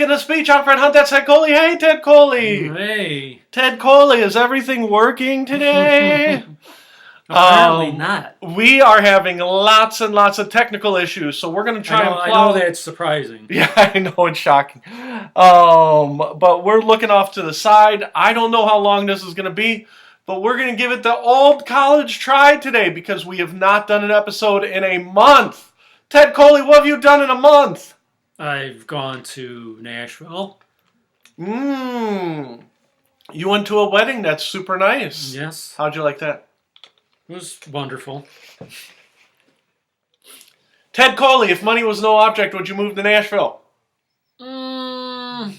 Beacon of Speech. I'm Fred Hunt. That's Ted Coley. Hey, Ted Coley. Hey. Ted Coley, is everything working today? Apparently not. We are having lots and lots of technical issues, so we're going to try and I know that's surprising. Yeah, I know, it's shocking. But we're looking off to the side. I don't know how long this is going to be, but we're going to give it the old college try today because we have not done an episode in a month. Ted Coley, what have you done in a month? I've gone to Nashville. You went to a wedding. That's super nice. Yes. How'd you like that? It was wonderful. Ted Coley, if money was no object, would you move to Nashville? I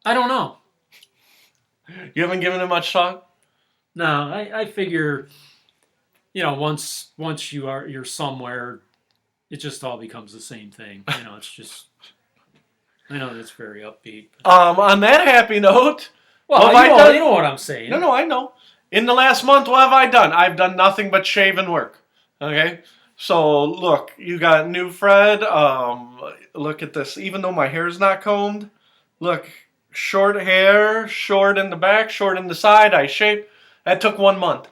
don't know. You haven't given it much thought? No, I figure, once you're somewhere, it just all becomes the same thing. It's just, I know that's very upbeat. On that happy note, well, you know what I'm saying. No, I know. In the last month, what have I done? I've done nothing but shave and work. Okay? So, look, you got new Fred. Look at this. Even though my hair's not combed, look, short hair, short in the back, short in the side. I shaved. That took 1 month.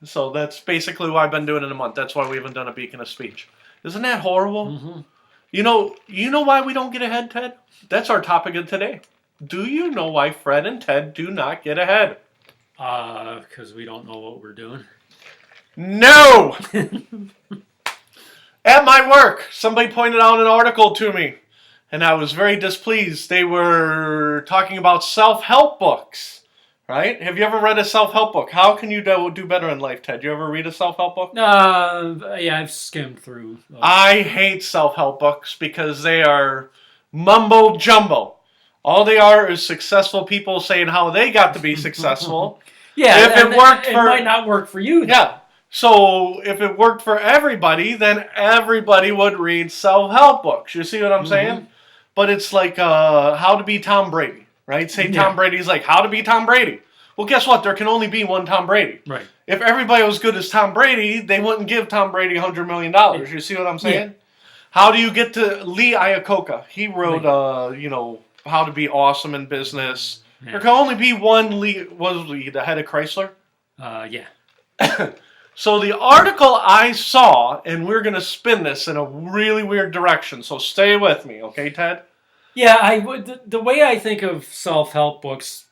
So that's basically what I've been doing in a month. That's why we haven't done a Beacon of Speech. Isn't that horrible? Mm-hmm. You know why we don't get ahead, Ted? That's our topic of today. Do you know why Fred and Ted do not get ahead? Because we don't know what we're doing. No! At my work, somebody pointed out an article to me, and I was very displeased. They were talking about self-help books, right? Have you ever read a self-help book? How can you do better in life, Ted? You ever read a self-help book? Yeah, I've skimmed through. I hate self-help books because they are mumbo-jumbo. All they are is successful people saying how they got to be successful. Yeah, if it worked it might not work for you. Yeah. So if it worked for everybody, then everybody would read self-help books. You see what I'm saying? But it's like how to be Tom Brady, right? Say Tom Brady's like, how to be Tom Brady. Well, guess what? There can only be one Tom Brady. Right. If everybody was good as Tom Brady, they wouldn't give Tom Brady $100 million. You see what I'm saying? Yeah. How do you get to Lee Iacocca? He wrote, how to be awesome in business. Yeah. There can only be one Lee. Was he the head of Chrysler? Yeah. So the article I saw, and we're going to spin this in a really weird direction, so stay with me, okay, Ted? Yeah, the way I think of self-help books,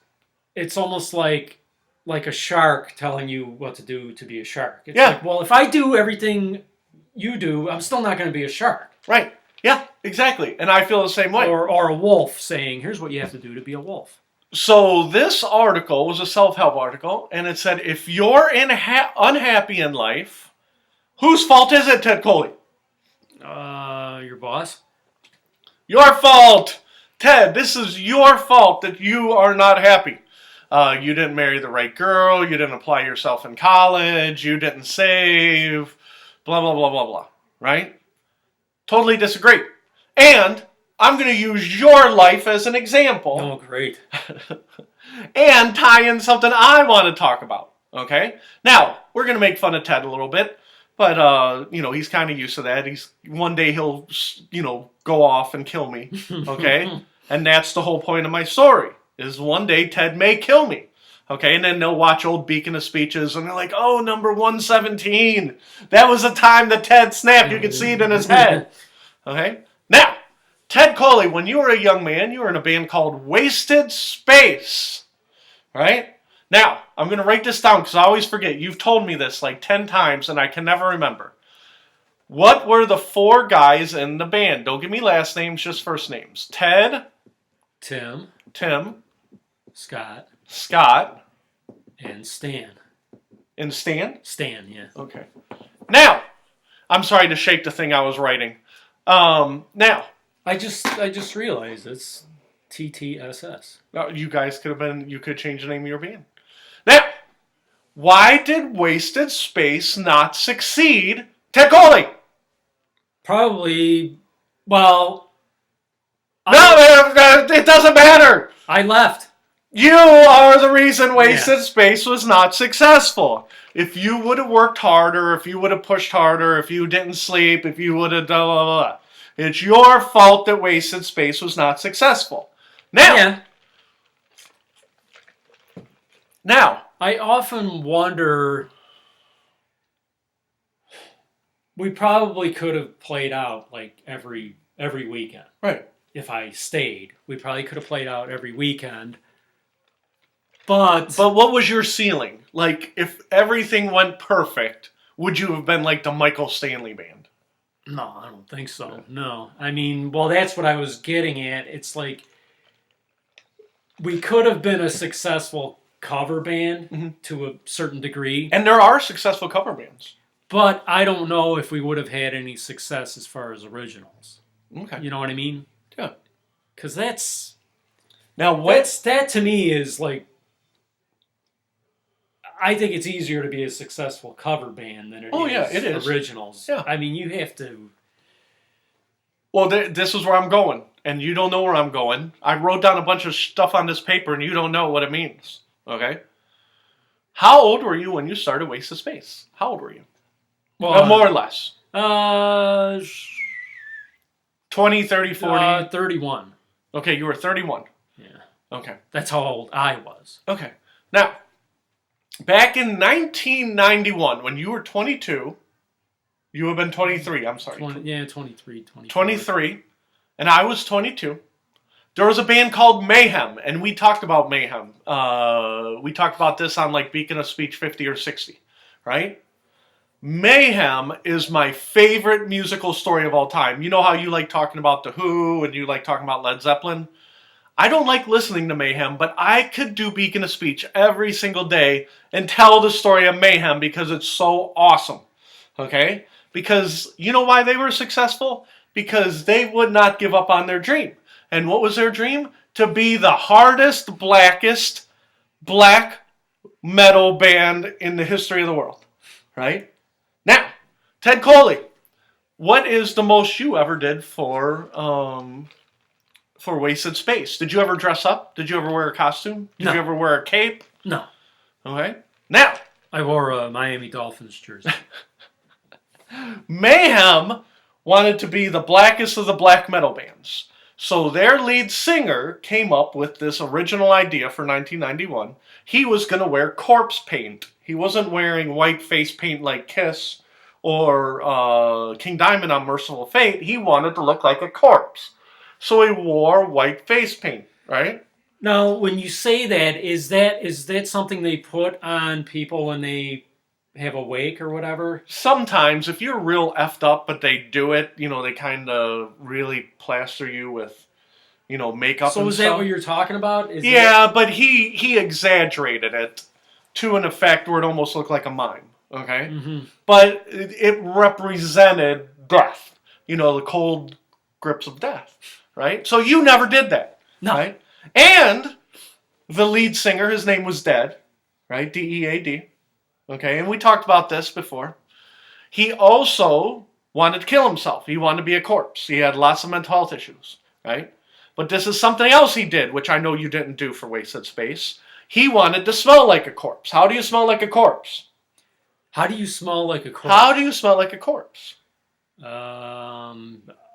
it's almost like a shark telling you what to do to be a shark. It's like, well, if I do everything you do, I'm still not going to be a shark. Right. Yeah, exactly. And I feel the same way. Or a wolf saying, here's what you have to do to be a wolf. So this article was a self-help article, and it said, if you're unhappy in life, whose fault is it, Ted Coley? Your boss. Your fault! Ted, this is your fault that you are not happy. You didn't marry the right girl, you didn't apply yourself in college, you didn't save, blah, blah, blah, blah, blah. Right? Totally disagree. And I'm going to use your life as an example. Oh, great. And tie in something I want to talk about. Okay? Now, we're going to make fun of Ted a little bit. But, he's kind of used to that. One day he'll, go off and kill me. Okay? And that's the whole point of my story. Is one day Ted may kill me. Okay? And then they'll watch old Beacon of Speeches. And they're like, oh, number 117. That was the time that Ted snapped. You could see it in his head. Okay? Now, Ted Coley, when you were a young man, you were in a band called Waysted Space. Right? Now, I'm going to write this down because I always forget. You've told me this like 10 times and I can never remember. What were the 4 guys in the band? Don't give me last names, just first names. Ted. Tim. Scott. And Stan. And Stan? Stan, yeah. Okay. Now, I'm sorry to shake the thing I was writing. Now. I just realized it's TTSS. You guys you could change the name of your band. Now, why did Waysted Space not succeed? Ted Coley! Probably, well... it doesn't matter! I left. You are the reason Waysted Space was not successful. If you would have worked harder, if you would have pushed harder, if you didn't sleep, if you would have blah, blah, blah. It's your fault that Waysted Space was not successful. Now, I often wonder, we probably could have played out like every weekend. Right. If I stayed, we probably could have played out every weekend. But what was your ceiling? Like, if everything went perfect, would you have been like the Michael Stanley Band? No, I don't think so. No. I mean, well, that's what I was getting at. It's like, we could have been a successful cover band to a certain degree. And there are successful cover bands. But I don't know if we would have had any success as far as originals. Okay. You know what I mean? Yeah. Because that to me is like, I think it's easier to be a successful cover band than it is originals. Yeah. I mean, you have to... Well, this is where I'm going, and you don't know where I'm going. I wrote down a bunch of stuff on this paper, and you don't know what it means. Okay? How old were you when you started Waysted Space? How old were you? Well, more or less. 20, 30, 40? 31. Okay, you were 31. Yeah. Okay. That's how old I was. Okay. Now, back in 1991, when you were 22, you would have been 23, I'm sorry. 23, 23, and I was 22. There was a band called Mayhem, and we talked about Mayhem. We talked about this on like Beacon of Speech 50 or 60, right? Mayhem is my favorite musical story of all time. You know how you like talking about The Who and you like talking about Led Zeppelin? I don't like listening to Mayhem, but I could do Beacon of Speech every single day and tell the story of Mayhem because it's so awesome. Okay? Because you know why they were successful? Because they would not give up on their dream. And what was their dream? To be the hardest, blackest black metal band in the history of the world. Right? Now, Ted Coley, what is the most you ever did for Waysted Space? Did you ever dress up? Did you ever wear a costume? Did you ever wear a cape? No. Okay. Now, I wore a Miami Dolphins jersey. Mayhem wanted to be the blackest of the black metal bands. So their lead singer came up with this original idea for 1991. He was going to wear corpse paint. He wasn't wearing white face paint like Kiss or King Diamond on Merciful Fate. He wanted to look like a corpse. So he wore white face paint, right? Now, when you say that, is that something they put on people when they have a wake or whatever? Sometimes, if you're real effed up, but they do it, they kind of really plaster you with, makeup and stuff. So is that what you're talking about? But he exaggerated it to an effect where it almost looked like a mime, okay? Mm-hmm. But it represented death, the cold grips of death, right? So you never did that, right? And the lead singer, his name was Dead, right? D-E-A-D, okay? And we talked about this before. He also wanted to kill himself. He wanted to be a corpse. He had lots of mental health issues, right? But this is something else he did, which I know you didn't do for Waysted Space. He wanted to smell like a corpse. How do you smell like a corpse? How do you smell like a corpse? How do you smell like a corpse?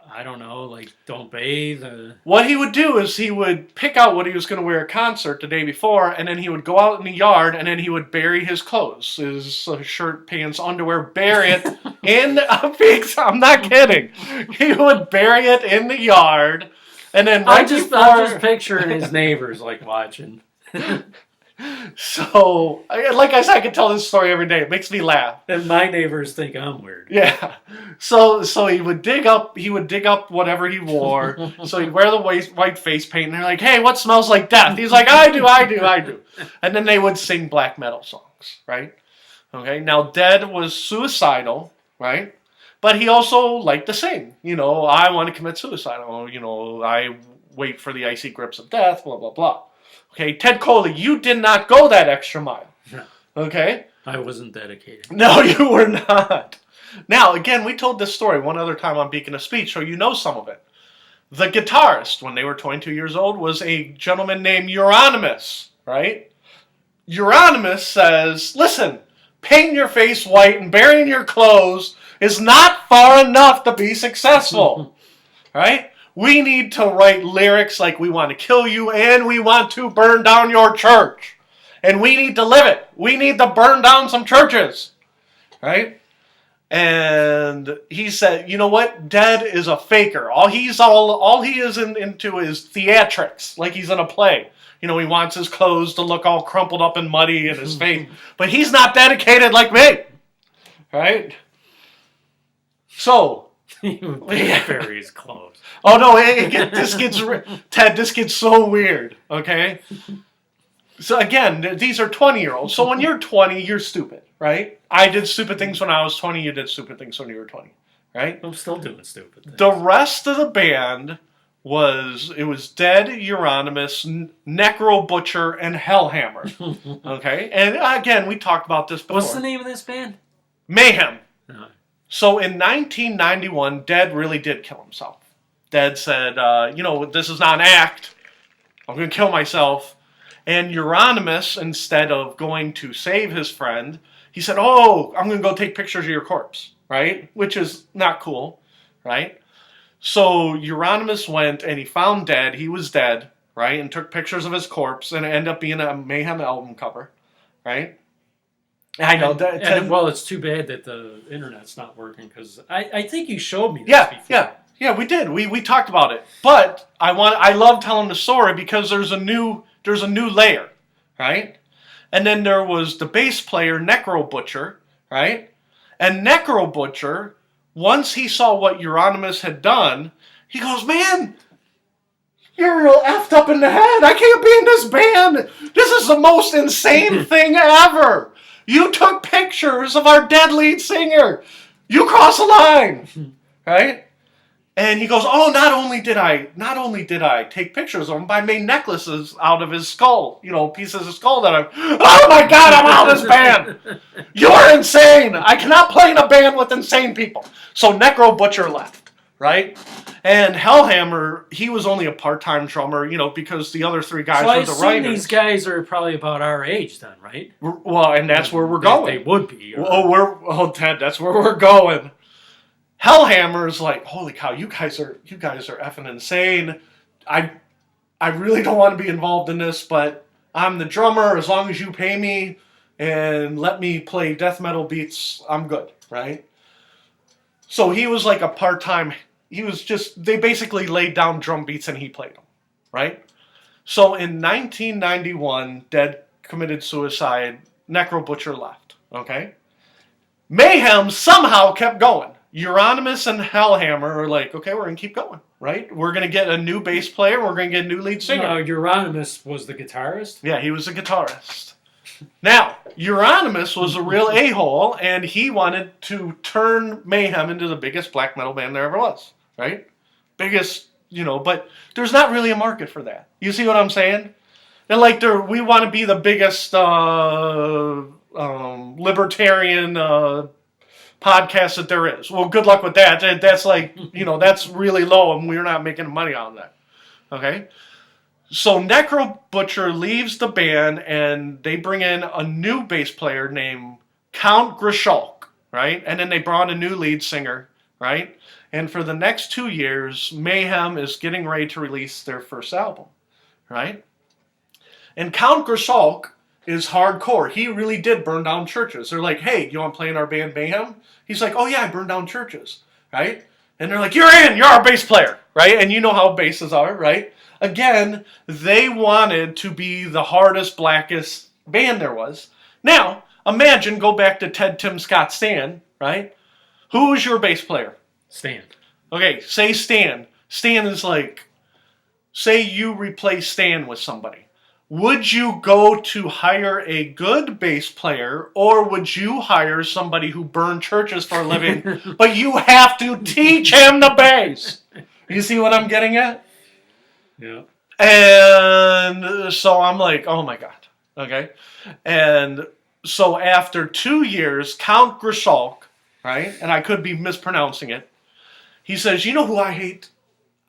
I don't know, like don't bathe. What he would do is he would pick out what he was going to wear at concert the day before, and then he would go out in the yard, and then he would bury his clothes, his shirt, pants, underwear, bury it in a big... I'm not kidding. He would bury it in the yard, and then I'm just picturing his neighbors like watching. So, like I said, I could tell this story every day. It makes me laugh. And my neighbors think I'm weird. Yeah. So he would dig up whatever he wore. So he'd wear the white face paint, and they're like, "Hey, what smells like death?" He's like, I do. And then they would sing black metal songs, right? Okay. Now, Dead was suicidal, right? But he also liked to sing. I want to commit suicide. I wait for the icy grips of death. Blah blah blah. Okay, Ted Coley, you did not go that extra mile. No. Okay? I wasn't dedicated. No, you were not. Now, again, we told this story one other time on Beacon of Speech, so you know some of it. The guitarist, when they were 22 years old, was a gentleman named Euronymous, right? Euronymous says, listen, painting your face white and burying your clothes is not far enough to be successful. right? We need to write lyrics like we want to kill you and we want to burn down your church. And we need to live it. We need to burn down some churches, right? And he said, you know what? Dead is a faker. All he is into is theatrics, like he's in a play. You know, he wants his clothes to look all crumpled up and muddy in his face. But he's not dedicated like me, right? So... He would bury his clothes. Oh no! Ted. This gets so weird. Okay. So again, these are 20-year-olds. So when you're 20, you're stupid, right? I did stupid things when I was 20. You did stupid things when you were 20, right? I'm still doing stupid things. The rest of the band was Dead, Euronymous, Necrobutcher, and Hellhammer. Okay, and again, we talked about this before. What's the name of this band? Mayhem. No. So in 1991, Dead really did kill himself. Dead said, this is not an act. I'm going to kill myself. And Euronymous, instead of going to save his friend, he said, oh, I'm going to go take pictures of your corpse, right? Which is not cool, right? So Euronymous went and he found Dead. He was dead, right? And took pictures of his corpse and it ended up being a Mayhem album cover, right? I know. Well, it's too bad that the internet's not working because I think you showed me this before. Yeah, we did. We talked about it. But I love telling the story because there's a new layer, right? And then there was the bass player Necrobutcher, right? And Necrobutcher, once he saw what Euronymous had done, he goes, man, you're real effed up in the head. I can't be in this band. This is the most insane thing ever. You took pictures of our dead lead singer. You crossed the line, right? And he goes, oh, not only did I take pictures of him, but I made necklaces out of his skull, pieces of skull oh my God, I'm out of this band. You're insane. I cannot play in a band with insane people. So Necrobutcher left, right? And Hellhammer, he was only a part-time drummer, because the other three guys were the writers. These guys are probably about our age then, right? Well, and that's where we're going. They would be. Ted, that's where we're going. Hellhammer is like, holy cow, you guys are effing insane. I really don't want to be involved in this, but I'm the drummer. As long as you pay me and let me play death metal beats, I'm good, right? So he was like a part-time. They basically laid down drum beats and he played them, right? So in 1991, Dead committed suicide. Necrobutcher left, okay? Mayhem somehow kept going. Euronymous and Hellhammer are like, okay, we're going to keep going, right? We're going to get a new bass player. We're going to get a new lead singer. No, Euronymous was the guitarist? Yeah, he was a guitarist. Now, Euronymous was a real a-hole, and he wanted to turn Mayhem into the biggest black metal band there ever was, right? Biggest, but there's not really a market for that. You see what I'm saying? And we want to be the biggest libertarian podcast that there is. Well, good luck with that. That's that's really low, and we're not making money on that. Okay? So Necrobutcher leaves the band, and they bring in a new bass player named Count Grishnack, right? And then they brought in a new lead singer, right? And for the next 2 years, Mayhem is getting ready to release their first album, right? And Count Grishnack is hardcore. He really did burn down churches. They're like, hey, you want to play in our band Mayhem? He's like, oh yeah, I burned down churches, right? And they're like, you're our bass player, right? And you know how basses are, right? Again, they wanted to be the hardest, blackest band there was. Now, imagine, go back to Ted, Tim, Scott, Stan, right? Who is your bass player? Stan. Okay, say Stan. Stan is like, say you replace Stan with somebody. Would you go to hire a good bass player, or would you hire somebody who burned churches for a living, but you have to teach him the bass? You see what I'm getting at? Yeah. And so I'm like, oh my God. Okay. And so after 2 years, Count Grishnack, right? And I could be mispronouncing it. He says, you know who I hate?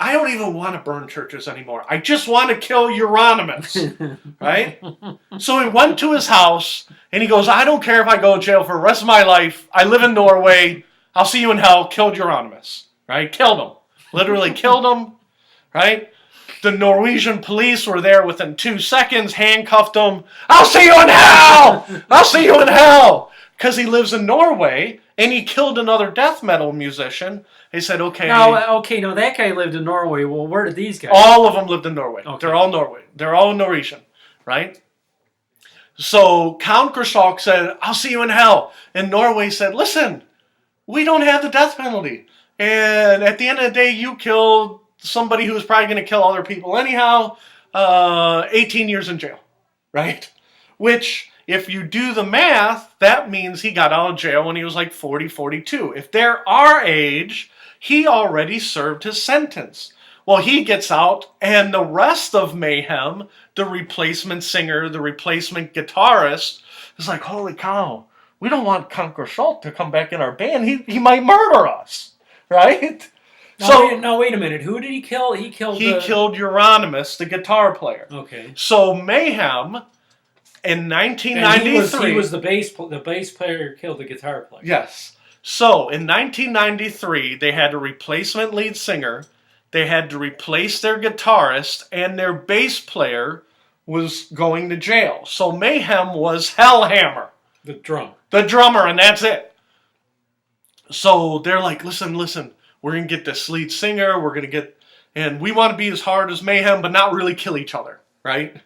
I don't even want to burn churches anymore. I just want to kill Euronymous, right? So he went to his house, and he goes, I don't care if I go to jail for the rest of my life. I live in Norway. I'll see you in hell. Killed Euronymous, right? Killed him. Literally killed him, right? The Norwegian police were there within 2 seconds, handcuffed him. I'll see you in hell! I'll see you in hell! Because he lives in Norway, and he killed another death metal musician. They said, okay. Now that guy lived in Norway. Well, where did these guys? All of them lived in Norway. Okay. They're all Norway. They're all Norwegian, right? So Count Grishnack said, I'll see you in hell. And Norway said, listen, we don't have the death penalty. And at the end of the day, you killed somebody who was probably going to kill other people anyhow. 18 years in jail, right? Which, if you do the math, that means he got out of jail when he was like 40, 42. If they're our age, he already served his sentence. Well, he gets out, and the rest of Mayhem, the replacement singer, the replacement guitarist, is like, holy cow, we don't want Count Grishnack to come back in our band. He might murder us, right? Wait a minute. Who did he kill? He killed Euronymous, the guitar player. Okay. So Mayhem, in 1993... And he was the bass player who killed the guitar player. Yes. So, in 1993, they had a replacement lead singer, they had to replace their guitarist, and their bass player was going to jail. So Mayhem was Hellhammer. The drummer, and that's it. So they're like, listen, we're going to get this lead singer, and we want to be as hard as Mayhem, but not really kill each other, right?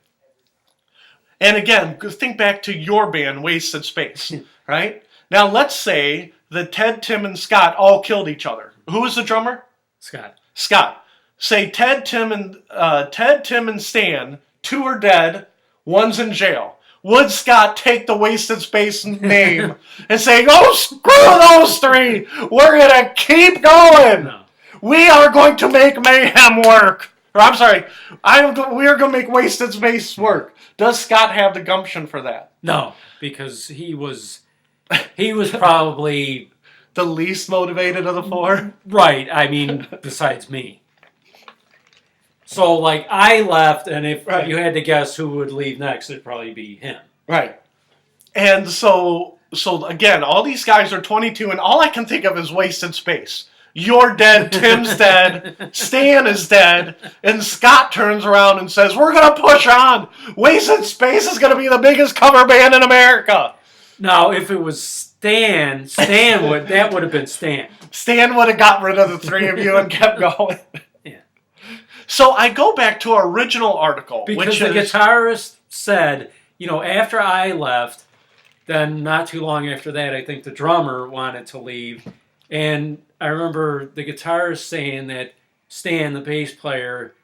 And again, think back to your band, Waysted Space, right? Now let's say that Ted, Tim, and Scott all killed each other. Who was the drummer? Scott. Say Ted, Tim, and Stan, 2 are dead, 1's in jail. Would Scott take the Waysted Space name and say, oh, screw those 3, we're going to keep going. No. We are going to make Mayhem work. Or I'm sorry, we are going to make Waysted Space work. Does Scott have the gumption for that? No, because he was probably the least motivated of the 4. Right. I mean, besides me. So, like, I left, and if you had to guess who would leave next, it'd probably be him. Right. And so again, all these guys are 22, and all I can think of is Waysted Space. You're dead, Tim's dead, Stan is dead, and Scott turns around and says, we're going to push on. Waysted Space is going to be the biggest cover band in America. Now, if it was Stan that would have been Stan. Stan would have got rid of the 3 of you and kept going. Yeah. So I go back to our original article. Because the guitarist said, after I left, then not too long after that, I think the drummer wanted to leave. And I remember the guitarist saying that Stan, the bass player,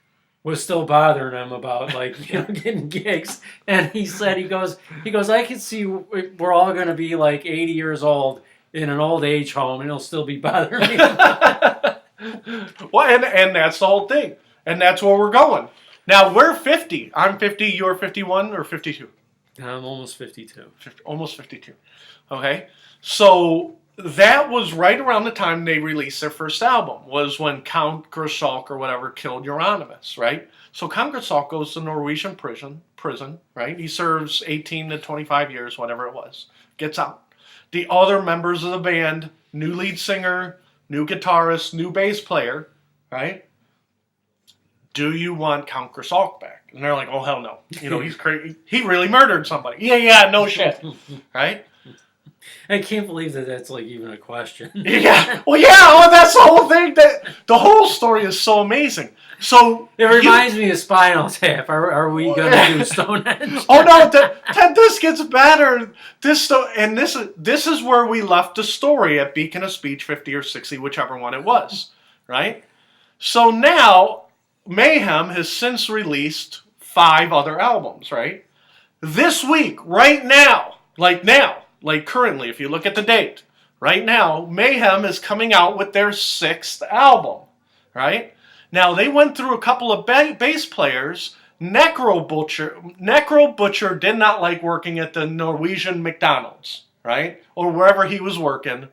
was still bothering him about getting gigs. And he said, he goes, I can see we're all going to be like 80 years old in an old age home, and he'll still be bothering me. Well, and that's the whole thing. And that's where we're going. Now, we're 50. I'm 50, you're 51 or 52? I'm almost 52. Almost 52. Okay? So that was right around the time they released their first album, was when Count Grishnack or whatever killed Euronymous, right? So Count Grishnack goes to Norwegian prison, right? He serves 18 to 25 years, whatever it was. Gets out. The other members of the band, new lead singer, new guitarist, new bass player, right? Do you want Count Grishnack back? And they're like, oh, hell no. He's crazy. He really murdered somebody. Yeah, no shit. Right? I can't believe that's even a question. Yeah. Well, that's the whole thing. The whole story is so amazing. So it reminds me of Spinal Tap. Are we going to do Stonehenge? Oh no, this gets better. This is where we left the story at Beacon of Speech 50 or 60, whichever one it was, right? So now Mayhem has since released 5 other albums, right? This week, right now, like currently, if you look at the date, right now, Mayhem is coming out with their 6th album, right? Now, they went through a couple of bass players. Necrobutcher did not like working at the Norwegian McDonald's, right? Or wherever he was working.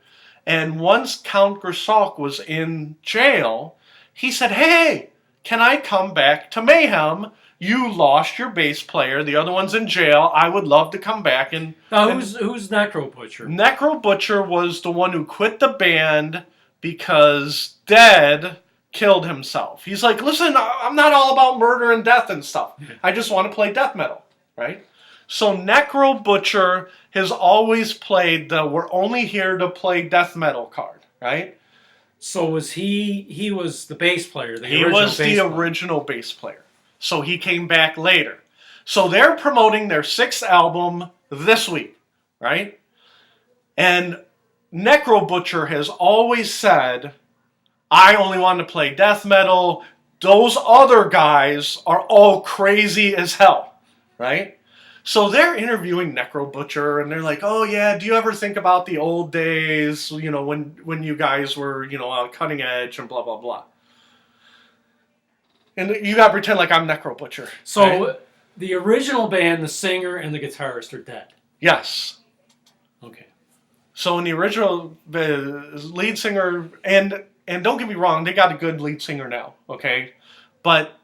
And once Count Grishnack was in jail, he said, hey, can I come back to Mayhem? You lost your bass player. The other one's in jail. I would love to come back. Who's Necrobutcher? Necrobutcher was the one who quit the band because Dead killed himself. He's like, listen, I'm not all about murder and death and stuff. I just want to play death metal, right? So Necrobutcher has always played the we're only here to play death metal card, right? So was he was the bass player, He was the original bass player. So he came back later. So they're promoting their 6th album this week, right? And Necrobutcher has always said, I only want to play death metal. Those other guys are all crazy as hell, right? So they're interviewing Necrobutcher, and they're like, oh yeah, do you ever think about the old days, you know, when you guys were, you know, on cutting edge and blah, blah, blah. And you got to pretend like I'm Necrobutcher. So right? The original band, the singer and the guitarist are dead. Yes. Okay. So in the original, the lead singer, and don't get me wrong, they got a good lead singer now, okay? But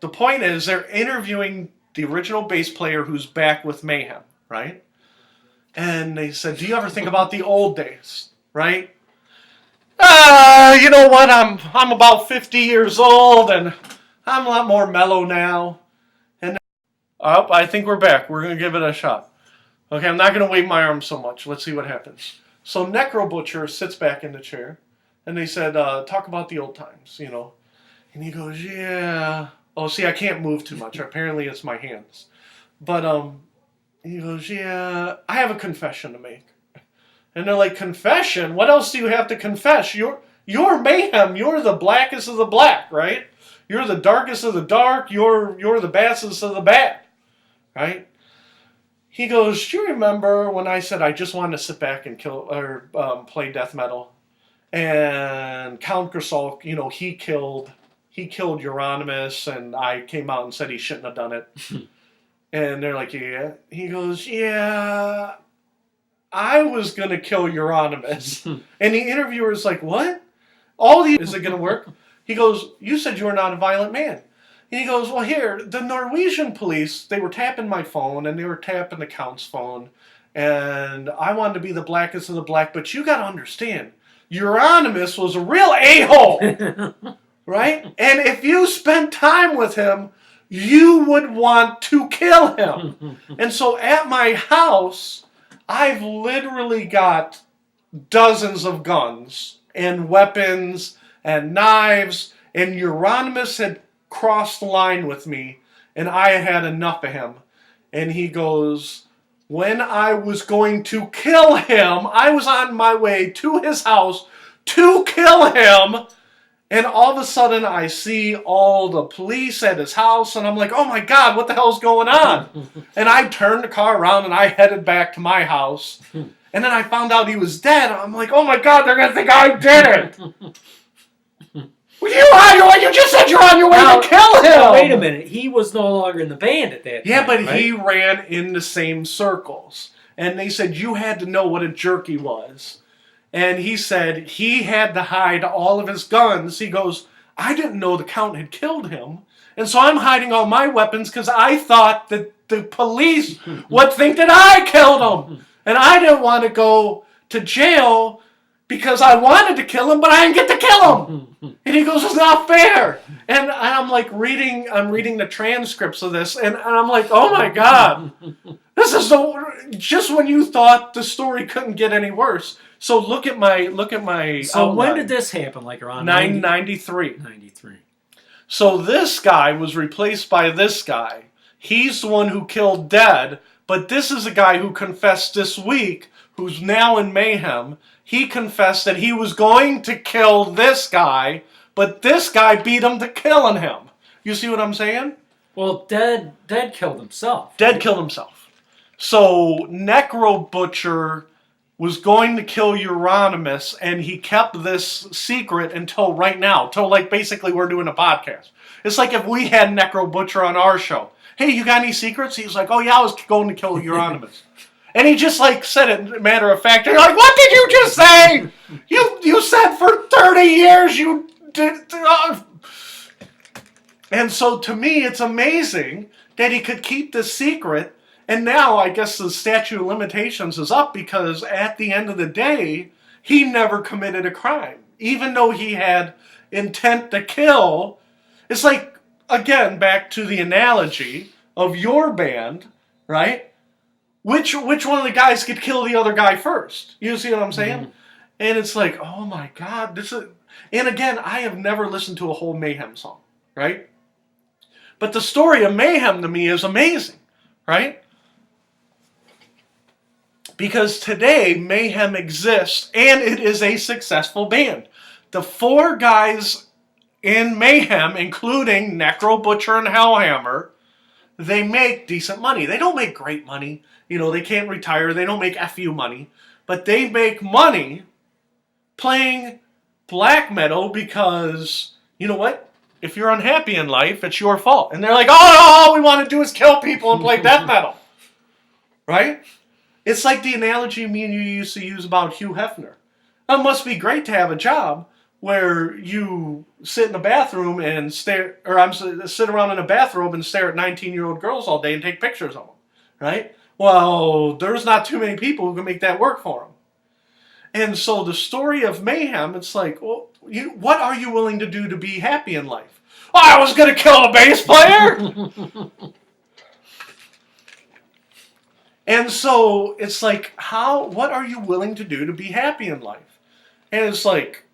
the point is they're interviewing the original bass player who's back with Mayhem, right? And they said, do you ever think about the old days, right? You know what, I'm about 50 years old, and I'm a lot more mellow now. And I think we're back. We're going to give it a shot. Okay, I'm not going to wave my arms so much. Let's see what happens. So Necrobutcher sits back in the chair, and they said, talk about the old times, you know. And he goes, yeah. Oh, see, I can't move too much. Apparently it's my hands. But he goes, yeah, I have a confession to make. And they're like, confession? What else do you have to confess? You're Mayhem. You're the blackest of the black, right? You're the darkest of the dark. You're the baddest of the bad, right? He goes, do you remember when I said I just wanted to sit back and play death metal? And Count Grishnack, you know, he killed Euronymous, and I came out and said he shouldn't have done it. And they're like, yeah. He goes, yeah, I was going to kill Euronymous. And the interviewer's like, what? Is it going to work? He goes, you said you were not a violent man. And he goes, well, here, the Norwegian police, they were tapping my phone, and they were tapping the Count's phone, and I wanted to be the blackest of the black, but you got to understand, Euronymous was a real a-hole, right? And if you spent time with him, you would want to kill him. And so at my house, I've literally got dozens of guns and weapons and knives, and Euronymous had crossed the line with me, and I had enough of him. And he goes, when I was going to kill him, I was on my way to his house to kill him, and all of a sudden I see all the police at his house, and I'm like, oh my God, what the hell's going on? And I turned the car around and I headed back to my house, and then I found out he was dead. I'm like, oh my God, they're going to think I did it. You just said you're on your way to kill him. Wait a minute. He was no longer in the band at that time. Yeah, but right? he ran in the same circles. And they said you had to know what a jerk he was. And he said he had to hide all of his guns. He goes, I didn't know the Count had killed him. And so I'm hiding all my weapons because I thought that the police would think that I killed him. And I didn't want to go to jail because I wanted to kill him, but I didn't get to kill him. And he goes, it's not fair. And I'm like I'm reading the transcripts of this, and I'm like, oh my God. This is just when you thought the story couldn't get any worse. So look at my So outline. when did this happen? Like around 993. 93. So this guy was replaced by this guy. He's the one who killed Dead, but this is a guy who confessed this week, who's now in Mayhem. He confessed that he was going to kill this guy, but this guy beat him to killing him. You see what I'm saying? Well, Dead killed himself. Dead killed himself. So Necrobutcher was going to kill Euronymous, and he kept this secret until right now. Until, like, basically we're doing a podcast. It's like if we had Necrobutcher on our show. Hey, you got any secrets? He's like, oh yeah, I was going to kill Euronymous. And he just like said it matter of fact. You're like, what did you just say? You said for 30 years you did. And so to me, it's amazing that he could keep this secret. And now I guess the statute of limitations is up because at the end of the day, he never committed a crime. Even though he had intent to kill. It's like, again, back to the analogy of your band, right? Which one of the guys could kill the other guy first? You see what I'm saying? Mm-hmm. And it's like, oh my God, this is... And again, I have never listened to a whole Mayhem song, right? But the story of Mayhem to me is amazing, right? Because today, Mayhem exists, and it is a successful band. The 4 guys in Mayhem, including Necrobutcher and Hellhammer, they make decent money. They don't make great money. You know, they can't retire. They don't make FU money. But they make money playing black metal because, you know what? If you're unhappy in life, it's your fault. And they're like, oh, no, all we want to do is kill people and play death metal. Right? It's like the analogy me and you used to use about Hugh Hefner. It must be great to have a job where you sit in a bathroom and sit around in a bathrobe and stare at 19-year-old girls all day and take pictures of them. Right? Well, there's not too many people who can make that work for them. And so the story of Mayhem, it's like, well, what are you willing to do to be happy in life? Oh, I was going to kill the bass player! And so it's like, what are you willing to do to be happy in life? And it's like,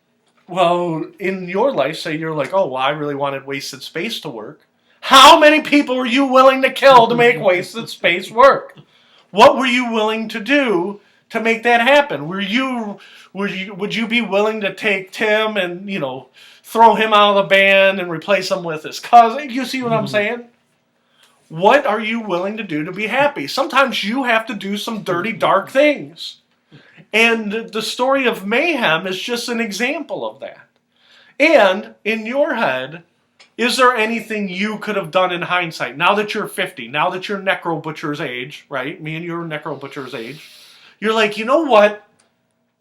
well, in your life, say you're like, oh, well, I really wanted Waysted Space to work. How many people were you willing to kill to make Waysted Space work? What were you willing to do to make that happen? Would you be willing to take Tim and, you know, throw him out of the band and replace him with his cousin? You see what I'm saying? What are you willing to do to be happy? Sometimes you have to do some dirty, dark things. And the story of Mayhem is just an example of that. And in your head, is there anything you could have done in hindsight? Now that you're 50, now that you're Necrobutcher's age, right? Me and you are Necrobutcher's age. You're like, you know what?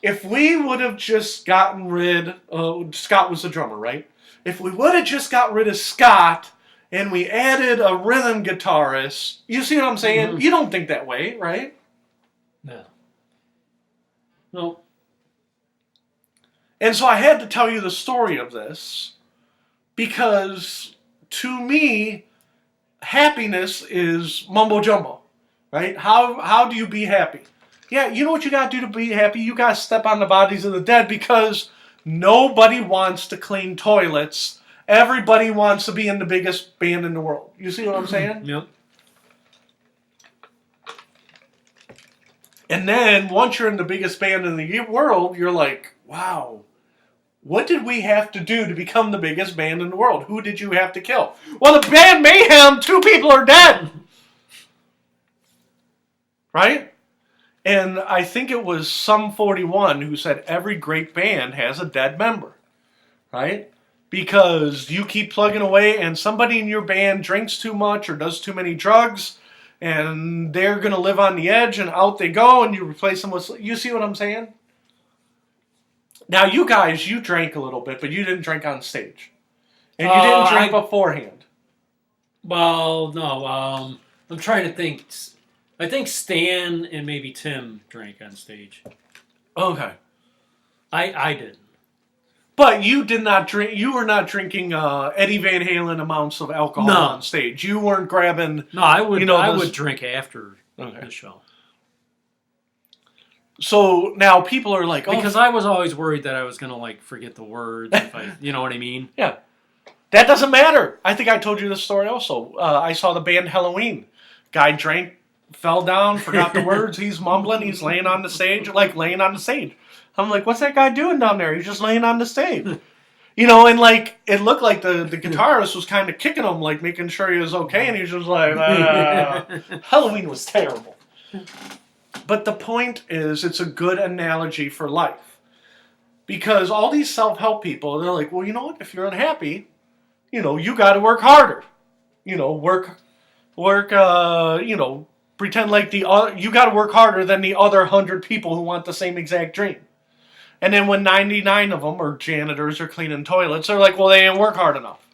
If we would have just gotten rid of... Scott was the drummer, right? If we would have just got rid of Scott and we added a rhythm guitarist... You see what I'm saying? Mm-hmm. You don't think that way, right? No. No. And so I had to tell you the story of this because, to me, happiness is mumbo-jumbo, right? How do you be happy? Yeah, you know what you got to do to be happy? You got to step on the bodies of the dead because nobody wants to clean toilets. Everybody wants to be in the biggest band in the world. You see what I'm saying? Yep. And then once you're in the biggest band in the world, you're like, wow, what did we have to do to become the biggest band in the world? Who did you have to kill? Well, the band Mayhem, 2 people are dead. Right? And I think it was Sum 41 who said every great band has a dead member, right? Because you keep plugging away and somebody in your band drinks too much or does too many drugs and they're going to live on the edge and out they go and you replace them with... You see what I'm saying? Now, you guys, you drank a little bit, but you didn't drink on stage. And you didn't drink beforehand. Well, no. I'm trying to think... I think Stan and maybe Tim drank on stage. Okay. I didn't. But you did not drink. You were not drinking Eddie Van Halen amounts of alcohol on stage. You weren't grabbing. No, I would. I would drink after the show. So now people are like, because I was always worried that I was gonna like forget the words. If I, you know what I mean? Yeah. That doesn't matter. I think I told you this story also. I saw the band Halloween. Guy drank. Fell down, forgot the words. He's mumbling. He's laying on the stage. I'm like, what's that guy doing down there? He's just laying on the stage. You know, and like, it looked like the guitarist was kind of kicking him, like making sure he was okay. And he's just like, Halloween was terrible. But the point is, it's a good analogy for life. Because all these self-help people, they're like, well, you know what? If you're unhappy, you know, you got to work harder. You know, pretend like you got to work harder than the other 100 people who want the same exact dream. And then when 99 of them are janitors or cleaning toilets, they're like, well, they didn't work hard enough.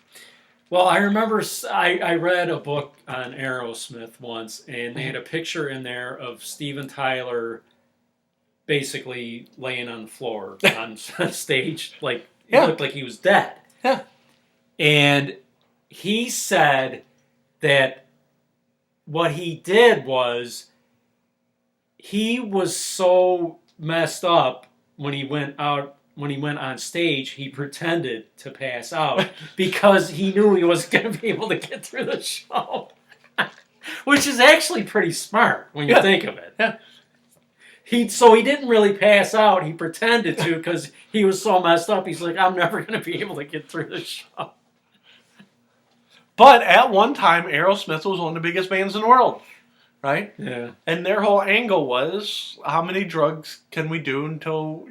Well, I remember I read a book on Aerosmith once, and they had a picture in there of Steven Tyler basically laying on the floor on stage. Like, he looked like he was dead. Yeah. And he said that what he did was he was so messed up when he went on stage, he pretended to pass out because he knew he wasn't going to be able to get through the show. Which is actually pretty smart when you think of it. Yeah. So he didn't really pass out. He pretended to because he was so messed up. He's like, I'm never going to be able to get through the show. But at one time, Aerosmith was one of the biggest bands in the world, right? Yeah. And their whole angle was, how many drugs can we do until,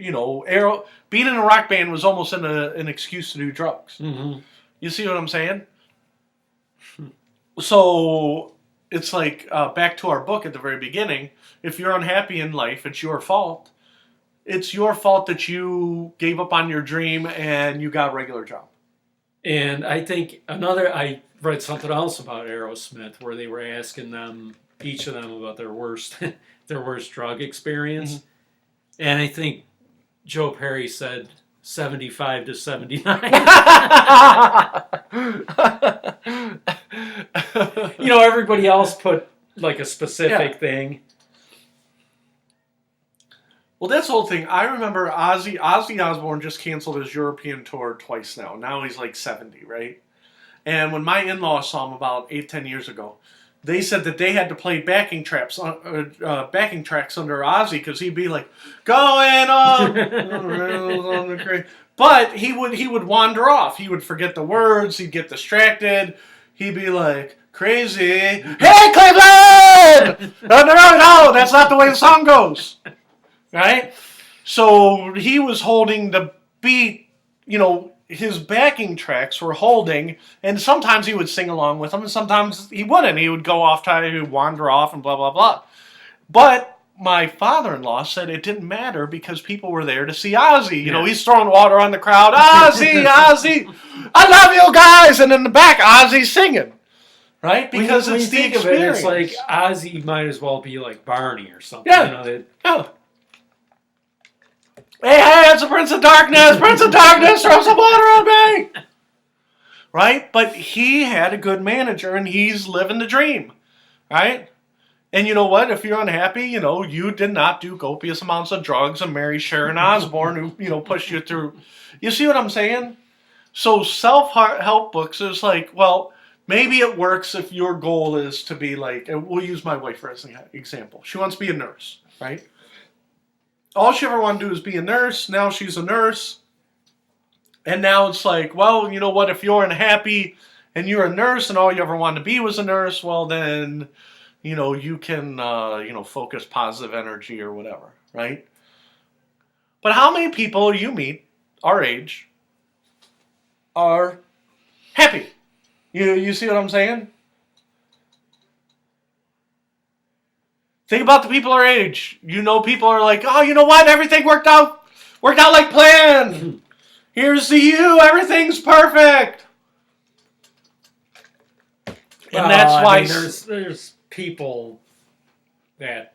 being in a rock band was almost an excuse to do drugs. Mm-hmm. You see what I'm saying? So it's like, back to our book at the very beginning, if you're unhappy in life, it's your fault. It's your fault that you gave up on your dream and you got a regular job. And I think I read something else about Aerosmith where they were asking them, each of them, about their worst drug experience. Mm-hmm. And I think Joe Perry said 75 to 79. Everybody else put like a specific thing. Well, that's the whole thing. I remember Ozzy Osbourne just canceled his European tour twice now. Now he's like 70, right? And when my in-laws saw him about 8-10 years ago, they said that they had to play backing tracks under Ozzy because he'd be like, going on. But he would wander off. He would forget the words. He'd get distracted. He'd be like, crazy. Hey, Cleveland! No, that's not the way the song goes. Right? So he was holding the beat, his backing tracks were holding, and sometimes he would sing along with them, and sometimes he wouldn't. He would go off, try to wander off, and blah, blah, blah. But my father-in-law said it didn't matter because people were there to see Ozzy. He's throwing water on the crowd. Ozzy, Ozzy, I love you guys! And in the back, Ozzy's singing. Right? Because it's the experience. It's like Ozzy might as well be like Barney or something. Yeah. Hey, it's the Prince of Darkness! Prince of Darkness, throw some water on me! Right? But he had a good manager, and he's living the dream. Right? And you know what? If you're unhappy, you did not do copious amounts of drugs and marry Sharon Osbourne, who, pushed you through. You see what I'm saying? So self-help books is like, well, maybe it works if your goal is to be like, and we'll use my wife as an example. She wants to be a nurse, right? All she ever wanted to do is be a nurse. Now she's a nurse. And now it's like, well, you know what? If you're unhappy and you're a nurse and all you ever wanted to be was a nurse, well, then, you can, focus positive energy or whatever, right? But how many people you meet our age are happy? You see what I'm saying? Think about the people our age. People are like, oh, you know what? Everything worked out like planned. Here's to you. Everything's perfect. And that's why there's people that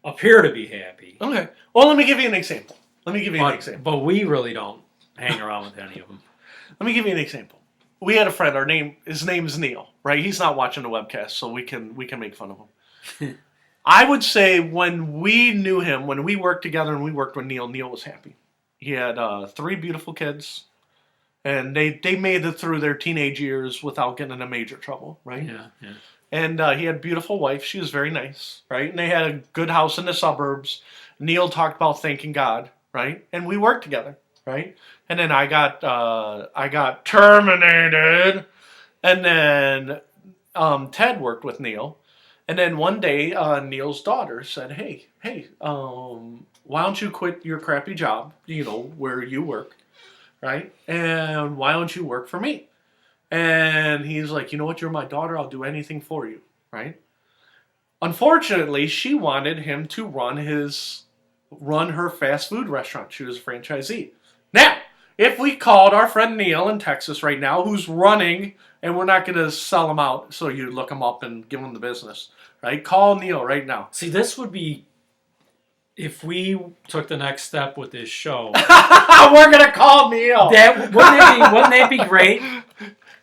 appear to be happy. Okay. Well, let me give you an example. But we really don't hang around with any of them. Let me give you an example. We had a friend. His name is Neil, right? He's not watching the webcast, so we can make fun of him. I would say when we knew him, when we worked together and we worked with Neil was happy. He had 3 beautiful kids, and they made it through their teenage years without getting into major trouble, right? Yeah. And he had a beautiful wife. She was very nice, right? And they had a good house in the suburbs. Neil talked about thanking God, right? And we worked together, right? And then I got terminated, and then Ted worked with Neil. And then one day, Neil's daughter said, hey, why don't you quit your crappy job, where you work, right? And why don't you work for me? And he's like, you know what? You're my daughter. I'll do anything for you, right? Unfortunately, she wanted him to run her fast food restaurant. She was a franchisee. Now, if we called our friend Neil in Texas right now, who's running, and we're not going to sell him out, so you look him up and give him the business, right? Call Neil right now. See, this would be if we took the next step with this show, we're gonna call Neil. wouldn't that be great?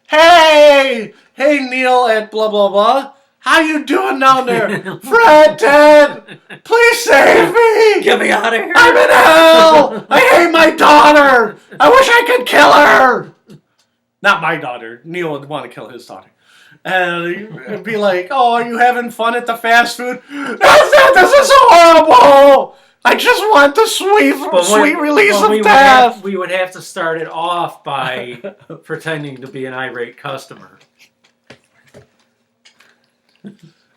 Hey Neil at blah blah blah. How you doing down there? Fred, Ted, please save me. Get me out of here. I'm in hell. I hate my daughter. I wish I could kill her. Not my daughter. Neil would want to kill his daughter. And he'd be like, oh, are you having fun at the fast food? That's it. This is horrible. I just want the sweet release of death. We would have to start it off by pretending to be an irate customer.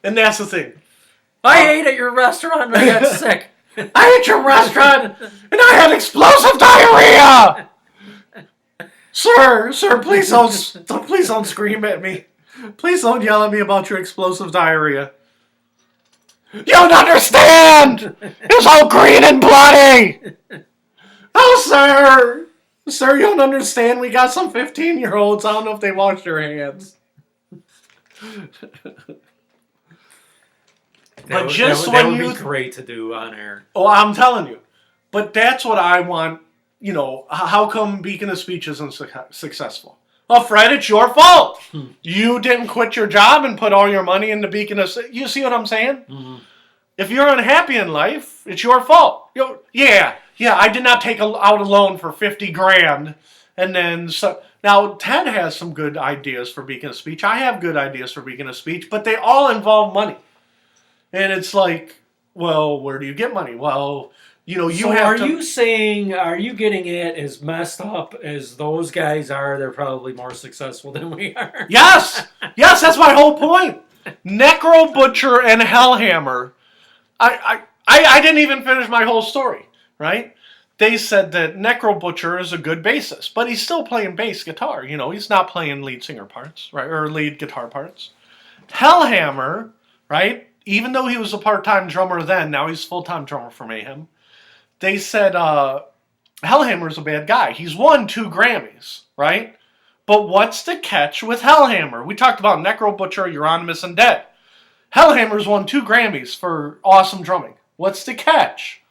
And that's the thing. I ate at your restaurant and I got sick. I ate your restaurant and I had explosive diarrhea. Sir, please don't scream at me. Please don't yell at me about your explosive diarrhea. You don't understand! It's all green and bloody! Oh, sir, you don't understand. We got some 15-year-olds. I don't know if they washed their hands. That would be great to do on air. Oh, I'm telling you. But that's what I want. You know, how come Beacon of Speech isn't successful? Well, Fred, it's your fault. You didn't quit your job and put all your money into Beacon of Speech. You see what I'm saying? Mm-hmm. If you're unhappy in life, it's your fault. Yeah, I did not take out a loan for $50,000. And then, now Ted has some good ideas for Beacon of Speech. I have good ideas for Beacon of Speech, but they all involve money. And it's like, well, where do you get money? Well, you know, are you getting it as messed up as those guys are? They're probably more successful than we are. Yes, that's my whole point. Necrobutcher and Hellhammer. I didn't even finish my whole story, right? They said that Necrobutcher is a good bassist, but he's still playing bass guitar. You know, he's not playing lead singer parts, right, or lead guitar parts. Hellhammer, right? Even though he was a part-time drummer then, now he's full-time drummer for Mayhem. They said Hellhammer's a bad guy. He's won 2 Grammys, right? But what's the catch with Hellhammer? We talked about Necrobutcher, Euronymous, and Dead. Hellhammer's won 2 Grammys for awesome drumming. What's the catch?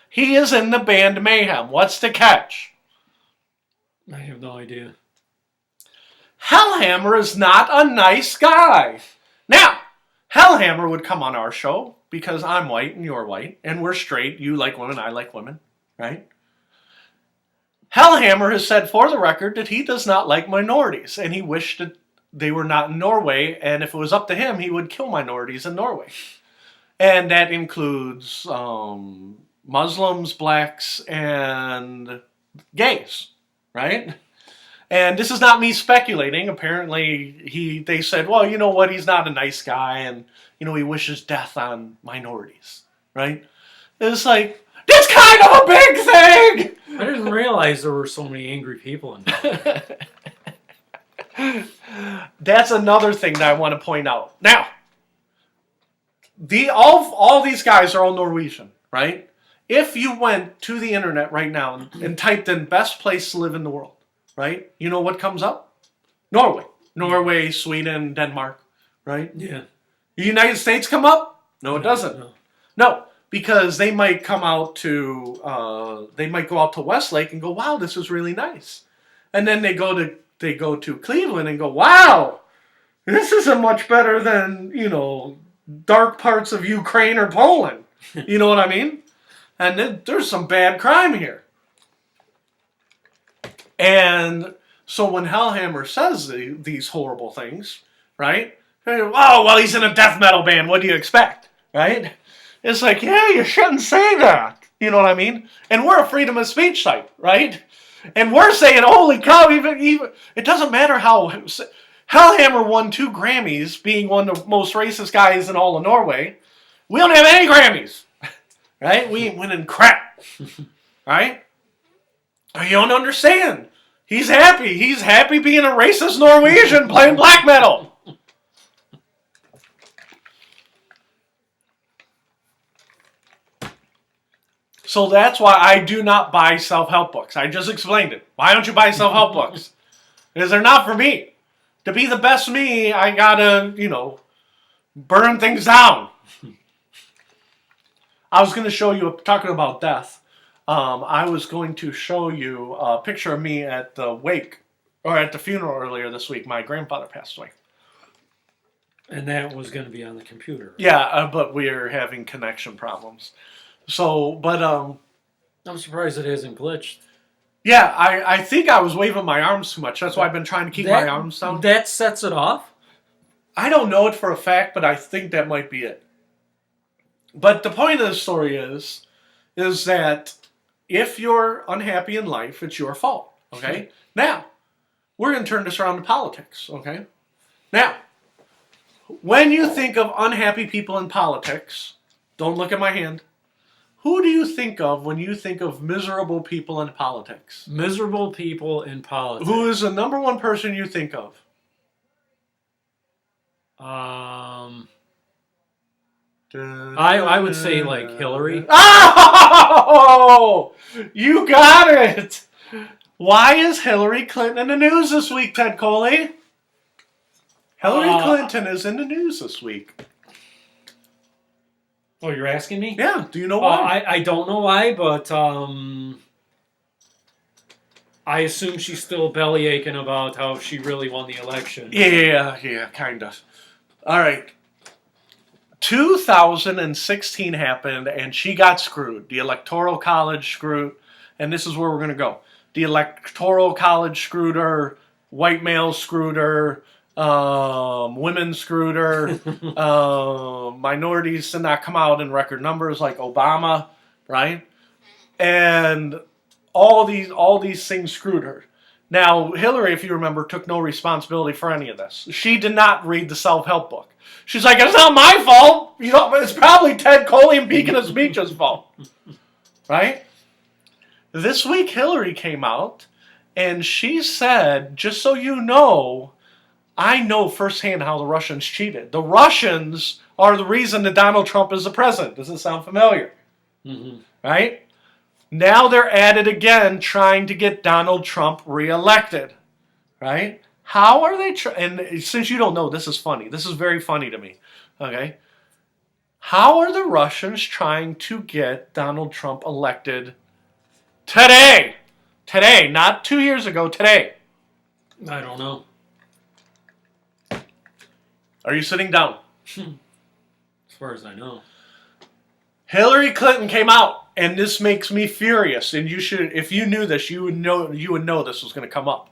He is in the band Mayhem. What's the catch? I have no idea. Hellhammer is not a nice guy. Now, Hellhammer would come on our show because I'm white and you're white, and we're straight. You like women, I like women, right? Hellhammer has said for the record that he does not like minorities, and he wished that they were not in Norway, and if it was up to him, he would kill minorities in Norway. And that includes Muslims, blacks, and gays, right? And this is not me speculating. Apparently, they said, well, you know what? He's not a nice guy, and you know he wishes death on minorities, right? It's like, that's kind of a big thing. I didn't realize there were so many angry people in there. That's another thing that I want to point out. Now, all these guys are all Norwegian, right? If you went to the internet right now and typed in best place to live in the world, right? You know what comes up? Norway, Sweden, Denmark, right? Yeah. The United States come up? No, it doesn't. No, because they might come out to, they might go out to Westlake and go, wow, this is really nice. And then they go to Cleveland and go, wow, this isn't much better than, you know, dark parts of Ukraine or Poland. You know what I mean? And then there's some bad crime here. And so when Hellhammer says these horrible things, right? Oh, well, he's in a death metal band. What do you expect, right? It's like, yeah, you shouldn't say that. You know what I mean? And we're a freedom of speech site, right? And we're saying, holy cow, even it doesn't matter how Hellhammer won 2 Grammys, being one of the most racist guys in all of Norway. We don't have any Grammys, right? We ain't winning crap, right? You don't understand. He's happy. He's happy being a racist Norwegian playing black metal. So that's why I do not buy self-help books. I just explained it. Why don't you buy self-help books? Because they're not for me. To be the best me, I gotta, burn things down. I was going to show you, talking about death, I was going to show you a picture of me at the wake, or at the funeral earlier this week. My grandfather passed away. And that was going to be on the computer. Right? Yeah, but we're having connection problems. So, but... I'm surprised it hasn't glitched. Yeah, I think I was waving my arms too much. That's why I've been trying to keep my arms down. That sets it off? I don't know it for a fact, but I think that might be it. But the point of the story is that if you're unhappy in life, it's your fault. Okay? Now, we're going to turn this around to politics. Okay? Now, when you think of unhappy people in politics, don't look at my hand. Who do you think of when you think of miserable people in politics? Miserable people in politics. Who is the number one person you think of? I would say like Hillary. Oh! You got it! Why is Hillary Clinton in the news this week, Ted Coley? Hillary Clinton is in the news this week. Oh, you're asking me? Yeah. Do you know why? I don't know why, but I assume she's still belly aching about how she really won the election. Yeah, kind of. All right. 2016 happened, and she got screwed. The Electoral College screwed, and this is where we're going to go. The Electoral College screwed her, white males screwed her, women screwed her, minorities did not come out in record numbers like Obama, right? And all these things screwed her. Now, Hillary, if you remember, took no responsibility for any of this. She did not read the self-help book. She's like, it's not my fault. You know, it's probably Ted Coley and Beacon of Speech's fault. Right? This week, Hillary came out, and she said, just so you know, I know firsthand how the Russians cheated. The Russians are the reason that Donald Trump is the president. Does it sound familiar? Mm-hmm. Right? Now they're at it again, trying to get Donald Trump reelected. Right? How are they and since you don't know, this is funny. This is very funny to me. Okay? How are the Russians trying to get Donald Trump elected today? Today, not 2 years ago, today. I don't know. Are you sitting down? As far as I know. Hillary Clinton came out, and this makes me furious. And you should, if you knew this, you would know this was going to come up.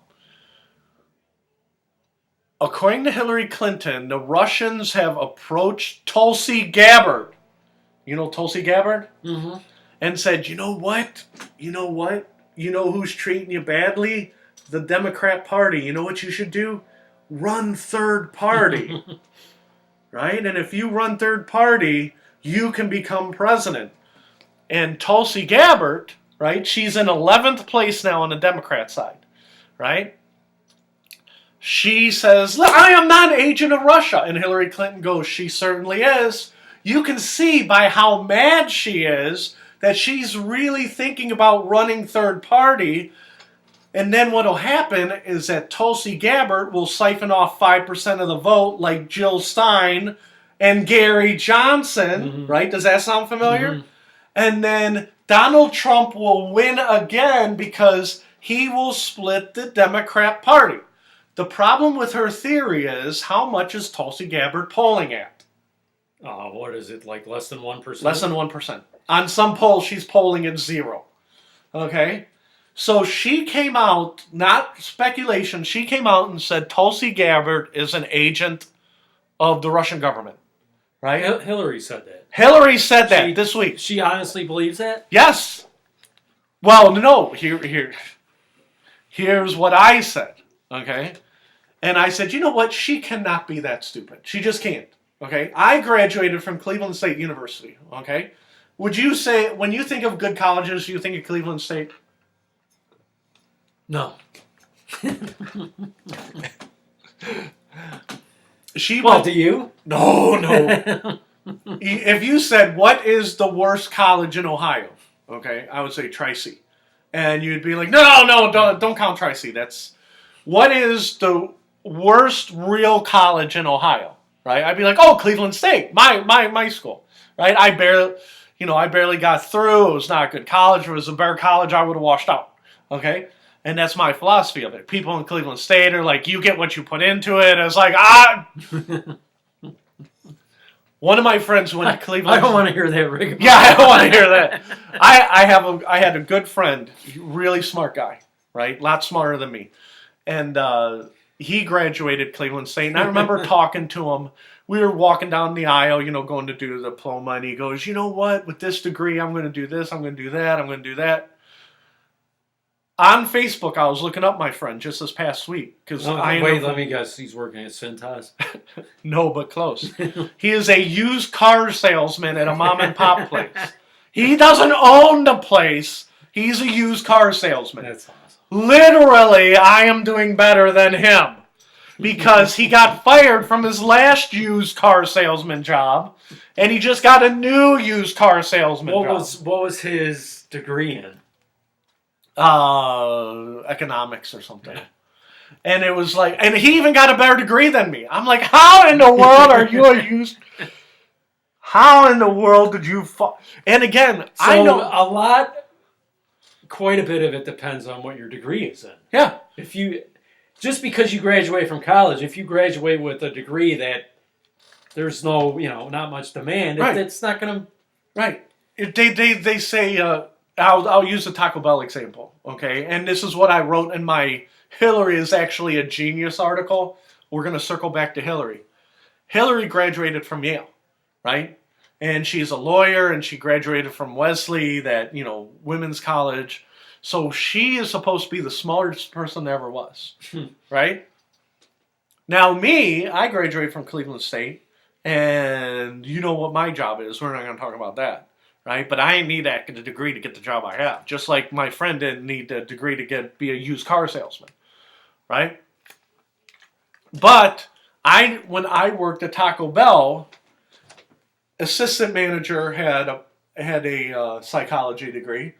According to Hillary Clinton, the Russians have approached Tulsi Gabbard. You know Tulsi Gabbard? Mm-hmm. And said, you know what? You know what? You know who's treating you badly? The Democrat Party. You know what you should do? Run third party. Right? And if you run third party, you can become president. And Tulsi Gabbard, right? She's in 11th place now on the Democrat side. Right? She says, I am not an agent of Russia. And Hillary Clinton goes, she certainly is. You can see by how mad she is that she's really thinking about running third party. And then what will happen is that Tulsi Gabbard will siphon off 5% of the vote like Jill Stein and Gary Johnson. Mm-hmm. Right? Does that sound familiar? Mm-hmm. And then Donald Trump will win again because he will split the Democrat Party. The problem with her theory is, how much is Tulsi Gabbard polling at? What is it, like less than 1%? Less than 1%. On some polls, she's polling at 0. Okay? So she came out, not speculation, she came out and said Tulsi Gabbard is an agent of the Russian government. Right? Hillary said that. Hillary said that this week. She honestly believes that? Yes. Well, no. Here's what I said. Okay? And I said, you know what? She cannot be that stupid. She just can't. Okay? I graduated from Cleveland State University. Okay? Would you say, when you think of good colleges, you think of Cleveland State? No. Do you? No. If you said, what is the worst college in Ohio? Okay, I would say Tri-C. And you'd be like, no, don't count Tri-C. What is the worst real college in Ohio? Right? I'd be like, oh, Cleveland State, my school. Right? I barely got through. It was not a good college. If it was a better college, I would have washed out. Okay? And that's my philosophy of it. People in Cleveland State are like, you get what you put into it. It's like, One of my friends went to Cleveland. I don't want to hear that, Rick. Yeah, I don't want to hear that. I had a good friend, really smart guy, right? A lot smarter than me. And he graduated Cleveland State. And I remember talking to him. We were walking down the aisle, going to do the diploma. And he goes, you know what? With this degree, I'm going to do this. I'm going to do that. I'm going to do that. On Facebook, I was looking up my friend just this past week. Let me guess. He's working at Cintas? No, but close. He is a used car salesman at a mom and pop place. He doesn't own the place. He's a used car salesman. That's awesome. Literally, I am doing better than him. Because he got fired from his last used car salesman job. And he just got a new used car salesman job. What was his degree in? Economics or something. And it was like, and he even got a better degree than me. I'm like, how in the world are you how in the world did you And again, I know quite a bit of it depends on what your degree is in. Yeah. Just because you graduate from college, if you graduate with a degree that there's no, not much demand, right. It's not going to... Right. They say... I'll use the Taco Bell example, okay? And this is what I wrote in my Hillary is actually a genius article. We're going to circle back to Hillary. Hillary graduated from Yale, right? And she's a lawyer, and she graduated from Wesley, that, women's college. So she is supposed to be the smartest person there ever was, right? Now me, I graduated from Cleveland State, and you know what my job is. We're not going to talk about that. Right? But I didn't need that degree to get the job I have. Just like my friend didn't need the degree to be a used car salesman. Right? But when I worked at Taco Bell, assistant manager had a psychology degree.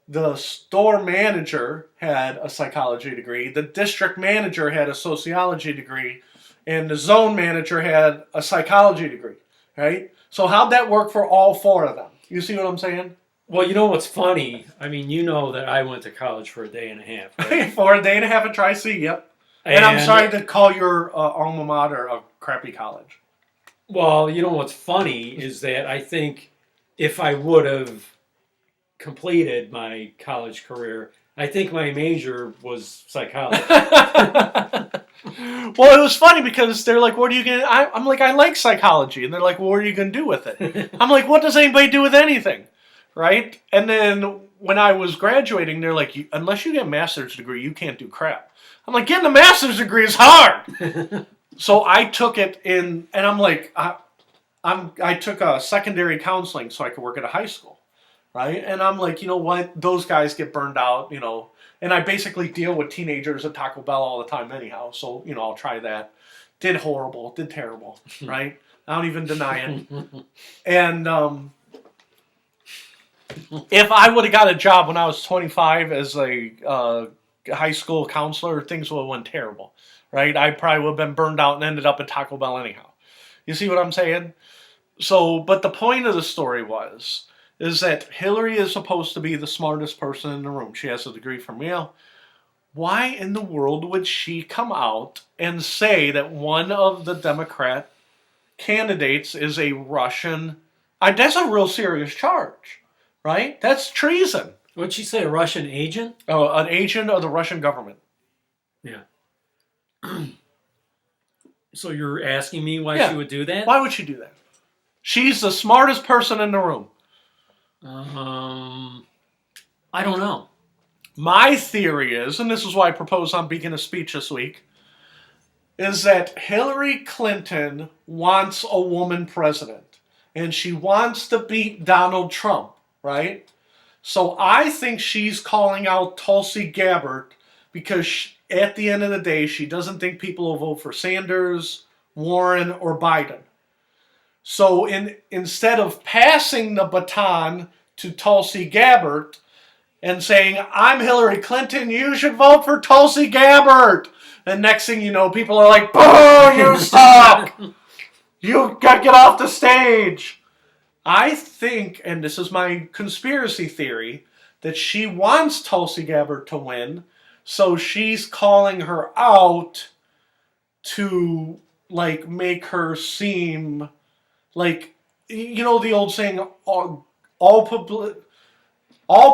The store manager had a psychology degree. The district manager had a sociology degree. And the zone manager had a psychology degree. Right? So how'd that work for all four of them? You see what I'm saying? Well, you know what's funny? I mean, you know that I went to college for a day and a half, right? For a day and a half at Tri-C, yep. And I'm sorry to call your alma mater a crappy college. Well, you know what's funny is that I think if I would have completed my college career, I think my major was psychology. Well, it was funny because they're like, what are you going to... I'm like, I like psychology. And they're like, well, what are you going to do with it? I'm like, what does anybody do with anything? Right? And then when I was graduating, they're like, unless you get a master's degree, you can't do crap. I'm like, getting a master's degree is hard. So I took it in, and I'm like, I took a secondary counseling so I could work at a high school. Right? And I'm like, you know what? Those guys get burned out, And I basically deal with teenagers at Taco Bell all the time anyhow. So, I'll try that. Did horrible. Did terrible. Right? I don't even deny it. And if I would have got a job when I was 25 as a high school counselor, things would have went terrible. Right? I probably would have been burned out and ended up at Taco Bell anyhow. You see what I'm saying? So, but the point of the story is that Hillary is supposed to be the smartest person in the room. She has a degree from Yale. Why in the world would she come out and say that one of the Democrat candidates is a Russian... that's a real serious charge, right? That's treason. What'd she say, a Russian agent? Oh, an agent of the Russian government. Yeah. So you're asking me why she would do that? Why would she do that? She's the smartest person in the room. I don't know. My theory is, and this is why I proposed on Beacon of Speech this week, is that Hillary Clinton wants a woman president. And she wants to beat Donald Trump, right? So I think she's calling out Tulsi Gabbard because at the end of the day, she doesn't think people will vote for Sanders, Warren, or Biden. So instead of passing the baton to Tulsi Gabbard and saying, I'm Hillary Clinton, you should vote for Tulsi Gabbard. And next thing you know, people are like, boo, you suck. You got to get off the stage. I think, and this is my conspiracy theory, that she wants Tulsi Gabbard to win, so she's calling her out to, like, make her seem like, you know, the old saying, all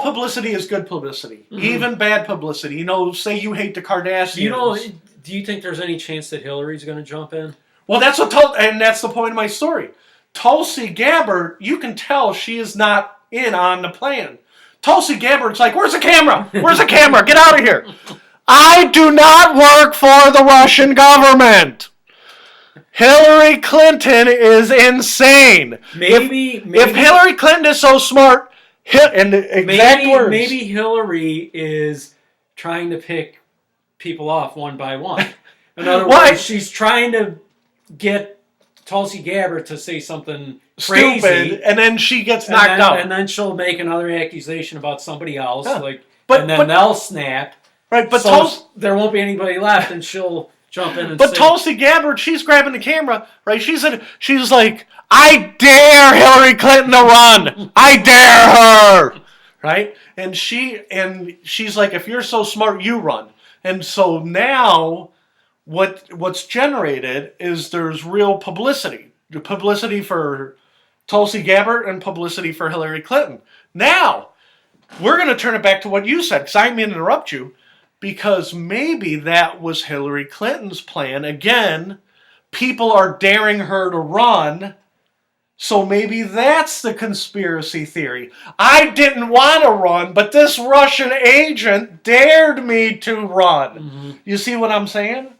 publicity is good publicity, even bad publicity. You know, say you hate the Kardashians. Do you think there's any chance that Hillary's going to jump in? Well, that's the point of my story. Tulsi Gabbard, you can tell she is not in on the plan. Tulsi Gabbard's like, where's the camera? Where's the camera? Get out of here. I do not work for the Russian government. Hillary Clinton is insane. Maybe if Hillary Clinton is so smart, and the exact words. Maybe Hillary is trying to pick people off one by one. In other words, she's trying to get Tulsi Gabbard to say something crazy, stupid, and then she gets knocked out. And then she'll make another accusation about somebody else, but they'll snap. Right, but there won't be anybody left, and she'll jump in and But Tulsi Gabbard, she's grabbing the camera, right? She's like, I dare Hillary Clinton to run. I dare her. Right? And she's like, if you're so smart, you run. And so now what's generated is there's real publicity. The publicity for Tulsi Gabbard and publicity for Hillary Clinton. Now, we're going to turn it back to what you said, because I didn't mean to interrupt you, because maybe that was Hillary Clinton's plan. Again, people are daring her to run, so maybe that's the conspiracy theory. I didn't want to run, but this Russian agent dared me to run. Mm-hmm. You see what I'm saying?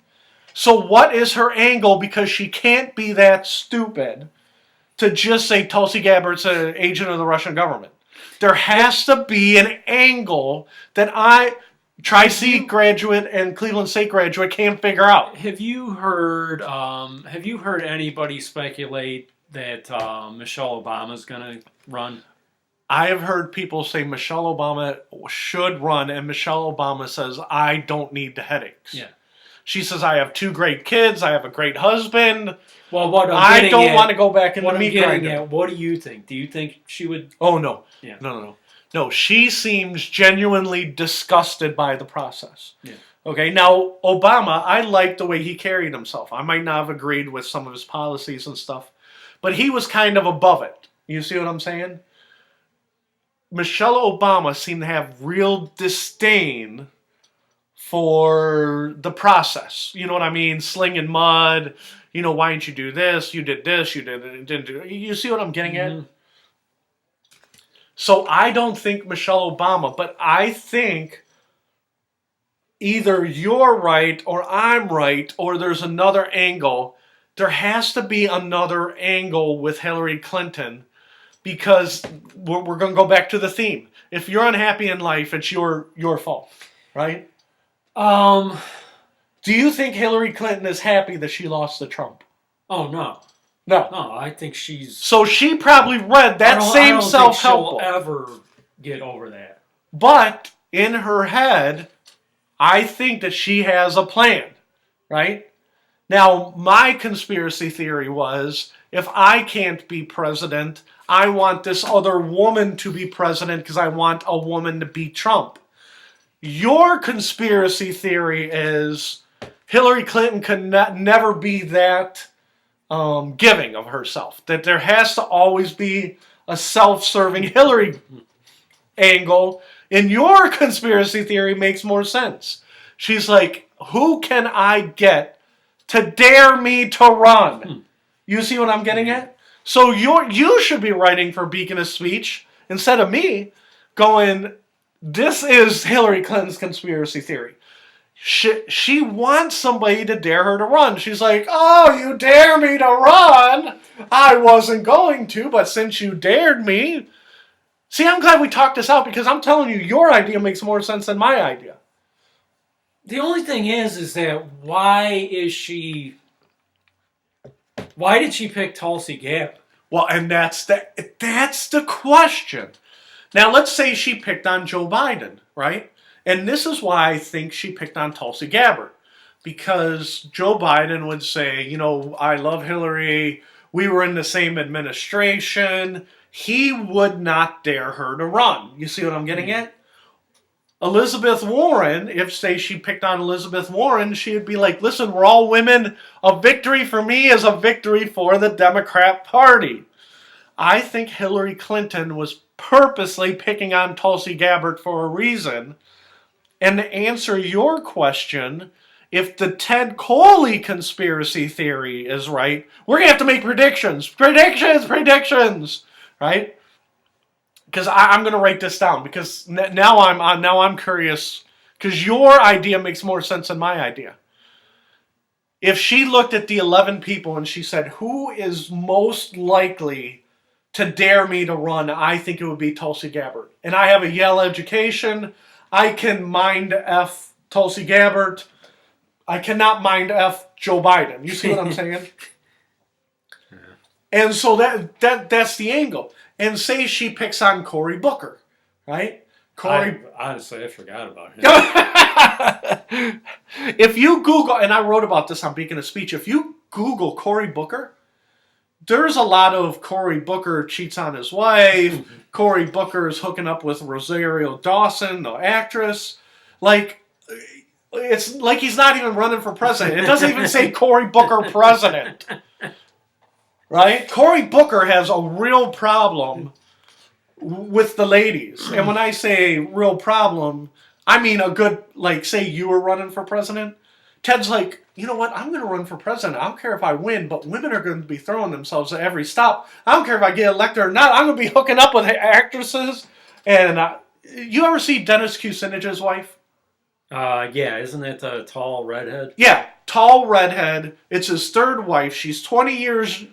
So what is her angle? Because she can't be that stupid to just say Tulsi Gabbard's an agent of the Russian government. There has to be an angle that Tri-C graduate and Cleveland State graduate can't figure out. Have you heard anybody speculate that Michelle Obama's going to run? I have heard people say Michelle Obama should run, and Michelle Obama says, I don't need the headaches. Yeah. She says, I have 2 great kids, I have a great husband. Well, I don't want to go back into meat grinder. What do you think? Do you think she would? Oh, no. Yeah. No, she seems genuinely disgusted by the process. Yeah. Okay, now, Obama, I like the way he carried himself. I might not have agreed with some of his policies and stuff, but he was kind of above it. You see what I'm saying? Michelle Obama seemed to have real disdain for the process. You know what I mean? Slinging mud. You know, why didn't you do this? You did this. You didn't do. You see what I'm getting at? So I don't think Michelle Obama, but I think either you're right or I'm right, or there's another angle. There has to be another angle with Hillary Clinton, because we're going to go back to the theme. If you're unhappy in life, it's your fault, right? Do you think Hillary Clinton is happy that she lost to Trump? Oh, no. No. No, I think she's... So she probably read that same self-help book. I don't think she'll ever get over that. But in her head, I think that she has a plan, right? Now, my conspiracy theory was, if I can't be president, I want this other woman to be president because I want a woman to beat Trump. Your conspiracy theory is Hillary Clinton could never be that giving of herself. That there has to always be a self-serving Hillary angle. And your conspiracy theory makes more sense. She's like, who can I get to dare me to run? You see what I'm getting at? So you should be writing for Beacon of Speech instead of me going, this is Hillary Clinton's conspiracy theory. She wants somebody to dare her to run. She's like, oh, you dare me to run? I wasn't going to, but since you dared me. See, I'm glad we talked this out, because I'm telling you, your idea makes more sense than my idea. The only thing is that why did she pick Tulsi Gabbard? Well, and that's the question. Now, let's say she picked on Joe Biden, right? And this is why I think she picked on Tulsi Gabbard. Because Joe Biden would say, you know, I love Hillary. We were in the same administration. he would not dare her to run. You see what I'm getting at? Elizabeth Warren, if, say, she picked on Elizabeth Warren, she would be like, listen, we're all women. A victory for me is a victory for the Democrat Party. I think Hillary Clinton was purposely picking on Tulsi Gabbard for a reason. And to answer your question, if the Ted Coley conspiracy theory is right, we're going to have to make predictions. Predictions! Right? Because I'm going to write this down, because now I'm curious, because your idea makes more sense than my idea. If she looked at the 11 people and she said, who is most likely to dare me to run, I think it would be Tulsi Gabbard. And I have a Yale education. I can mind F Tulsi Gabbard. I cannot mind F Joe Biden. You see what I'm saying? Yeah. And so that's the angle. And say she picks on Cory Booker, right? Honestly, I forgot about him. If you Google, and I wrote about this on Beacon of Speech, if you Google Cory Booker, there's a lot of Cory Booker cheats on his wife. Cory Booker is hooking up with Rosario Dawson, the actress. Like, it's like he's not even running for president. It doesn't even say Cory Booker president. Right? Cory Booker has a real problem with the ladies. And when I say real problem, I mean a good, like, say you were running for president. Ted's like, you know what? I'm going to run for president. I don't care if I win, but women are going to be throwing themselves at every stop. I don't care if I get elected or not. I'm going to be hooking up with actresses. And you ever see Dennis Kucinich's wife? Yeah. Isn't it a tall redhead? Yeah. Tall redhead. It's his third wife. She's 20 years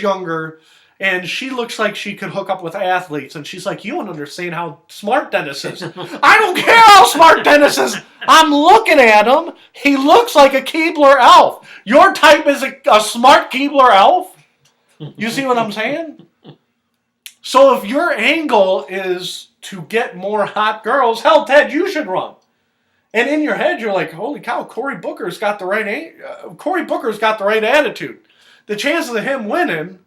younger, and she looks like she could hook up with athletes. And she's like, you don't understand how smart Dennis is. I don't care how smart Dennis is. I'm looking at him. He looks like a Keebler elf. Your type is a smart Keebler elf? You see what I'm saying? So if your angle is to get more hot girls, hell, Ted, you should run. And in your head, you're like, holy cow, Cory Booker's got the right attitude. The chances of him winning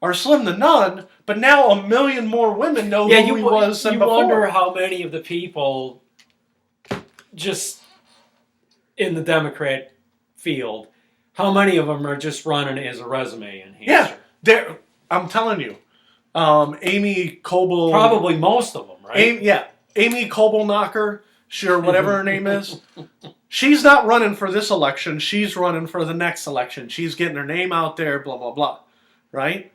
are slim to none, but now a million more women know who he was than before. You wonder how many of the people just in the Democrat field, how many of them are just running as a resume enhancer? Yeah, I'm telling you. Amy Coble... Probably most of them, right? Amy Coble-Knocker, sure, whatever her name is. She's not running for this election. She's running for the next election. She's getting her name out there, blah, blah, blah. Right?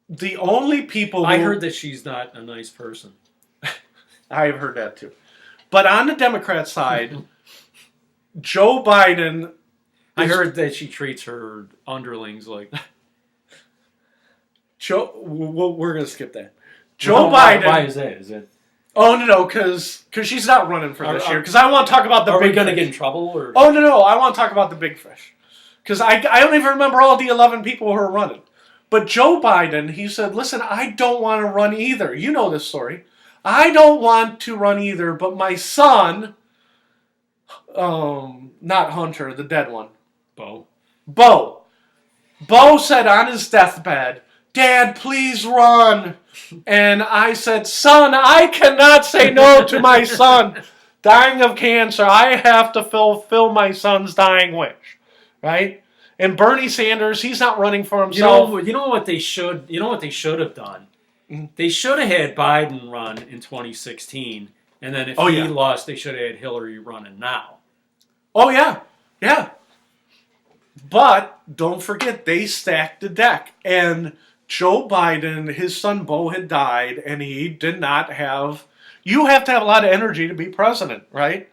The only people I heard that she's not a nice person. I've heard that too. But on the Democrat side, Joe Biden... I heard that she treats her underlings like... we're going to skip that. Joe Biden... Why is that? Is it... Oh, no, because she's not running for this year. Because I want to talk about the big fish. Are we going to get in trouble? Or? Oh, no, I want to talk about the big fish. Because I don't even remember all the 11 people who are running. But Joe Biden, he said, listen, I don't want to run either. You know this story. I don't want to run either, but my son, not Hunter, the dead one. Bo said on his deathbed, Dad, please run. And I said, son, I cannot say no to my son dying of cancer. I have to fulfill my son's dying wish. Right? And Bernie Sanders, he's not running for himself. You know what they should have done? They should have had Biden run in 2016, and then if he lost, they should have had Hillary running now. Oh, yeah. Yeah. But don't forget, they stacked the deck. And Joe Biden, his son Beau had died, and he did not have... You have to have a lot of energy to be president, right?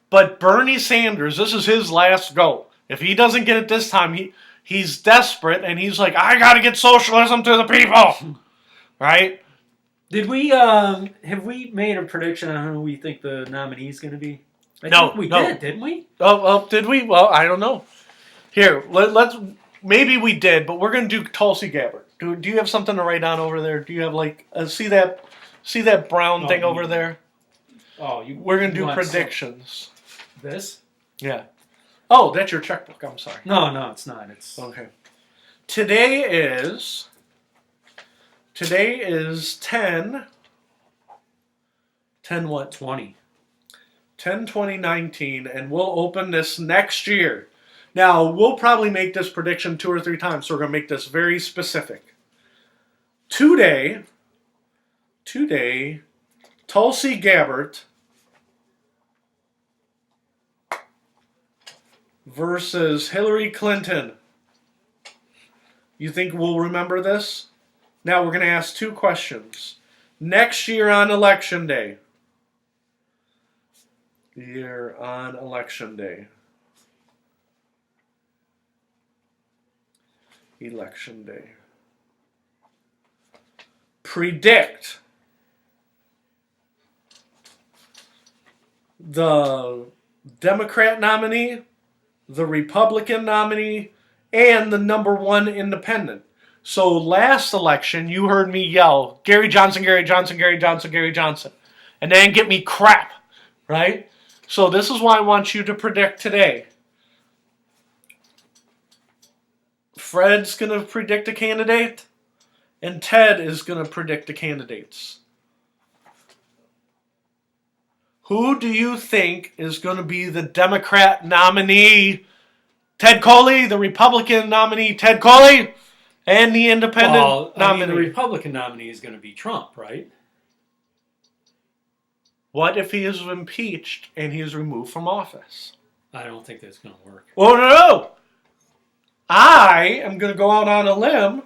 But Bernie Sanders, this is his last go. If he doesn't get it this time, he's desperate, and he's like, I got to get socialism to the people, right? Did we have we made a prediction on who we think the nominee is going to be? I think we did, didn't we? Oh, did we? Well, I don't know. Here, let's. Maybe we did, but we're going to do Tulsi Gabbard. Do you have something to write down over there? Do you have like see that brown thing over there? We're going to do predictions. This? Yeah. Oh, that's your checkbook. I'm sorry. No, it's not. It's okay. Today is Today is 10 what? 20. 10/20/19, and we'll open this next year. Now, we'll probably make this prediction 2 or 3 times, so we're going to make this very specific. Today, Tulsi Gabbard versus Hillary Clinton. You think we'll remember this? Now, we're going to ask 2 questions. Next year on Election Day. Year on Election Day. Election Day. Predict the Democrat nominee, the Republican nominee, and the number 1 independent. So last election, you heard me yell, Gary Johnson, Gary Johnson, Gary Johnson, Gary Johnson. And then get me crap, right? So this is why I want you to predict today. Fred's going to predict a candidate, and Ted is going to predict the candidates. Who do you think is going to be the Democrat nominee? Ted Coley, the Republican nominee, Ted Coley, and the independent nominee. The Republican nominee is going to be Trump, right? What if he is impeached and he is removed from office? I don't think that's going to work. Oh, no. I am going to go out on a limb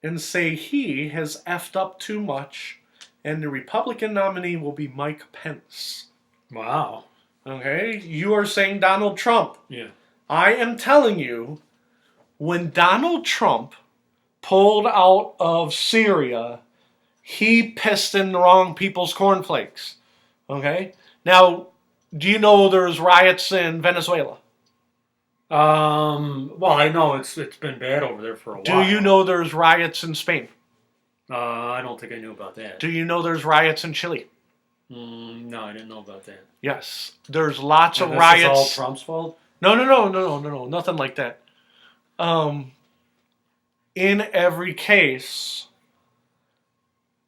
and say he has effed up too much, and the Republican nominee will be Mike Pence. Wow. Okay? You are saying Donald Trump. Yeah. I am telling you, when Donald Trump pulled out of Syria, he pissed in the wrong people's cornflakes. Okay? Now, do you know there's riots in Venezuela? Well, I know it's been bad over there for a while. Do you know there's riots in Spain? I don't think I knew about that. Do you know there's riots in Chile? No, I didn't know about that. Yes. There's lots of this riots. Is all Trump's fault? No, nothing like that. In every case,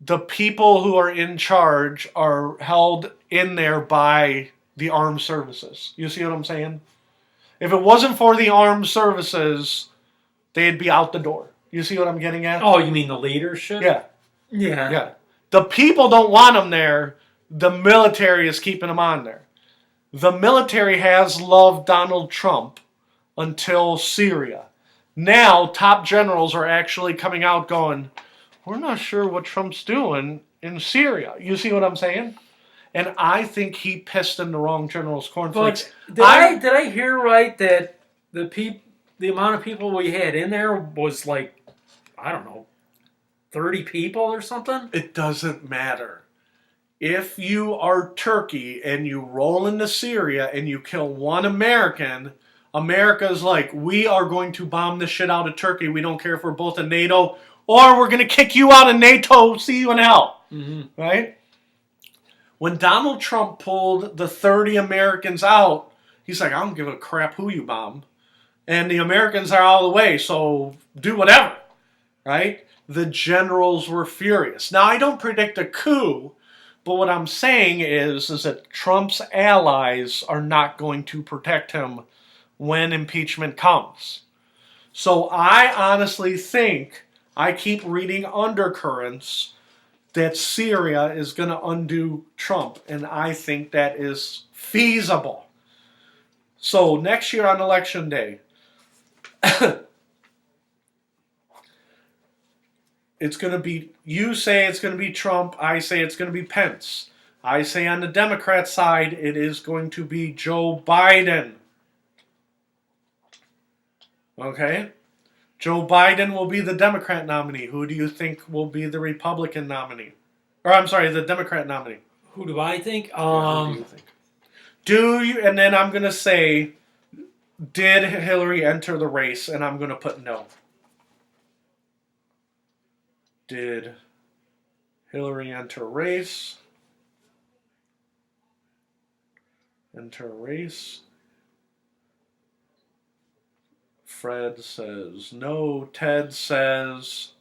the people who are in charge are held in there by the armed services. You see what I'm saying? If it wasn't for the armed services, they'd be out the door. You see what I'm getting at? Oh, you mean the leadership? Yeah. Yeah. The people don't want them there. The military is keeping them on there. The military has loved Donald Trump until Syria. Now, top generals are actually coming out going, we're not sure what Trump's doing in Syria. You see what I'm saying? And I think he pissed in the wrong general's cornflakes. But did I hear right that the amount of people we had in there was like, I don't know, 30 people or something? It doesn't matter. If you are Turkey and you roll into Syria and you kill one American, America's like, we are going to bomb the shit out of Turkey. We don't care if we're both in NATO, or we're going to kick you out of NATO. See you in hell. Mm-hmm. Right? When Donald Trump pulled the 30 Americans out, he's like, I don't give a crap who you bomb. And the Americans are out of the way, so do whatever. Right? The generals were furious. Now, I don't predict a coup, but what I'm saying is that Trump's allies are not going to protect him when impeachment comes. So I honestly think, I keep reading undercurrents, that Syria is going to undo Trump, and I think that is feasible. So next year on Election Day, it's going to be, you say it's going to be Trump, I say it's going to be Pence. I say on the Democrat side, it is going to be Joe Biden. Okay? Joe Biden will be the Democrat nominee. Who do you think will be the Republican nominee? Or I'm sorry, the Democrat nominee. Who do I think? Who do you think? Do you, and then I'm going to say, did Hillary enter the race? And I'm going to put no. Did Hillary enter a race? Enter a race. Fred says no. Ted says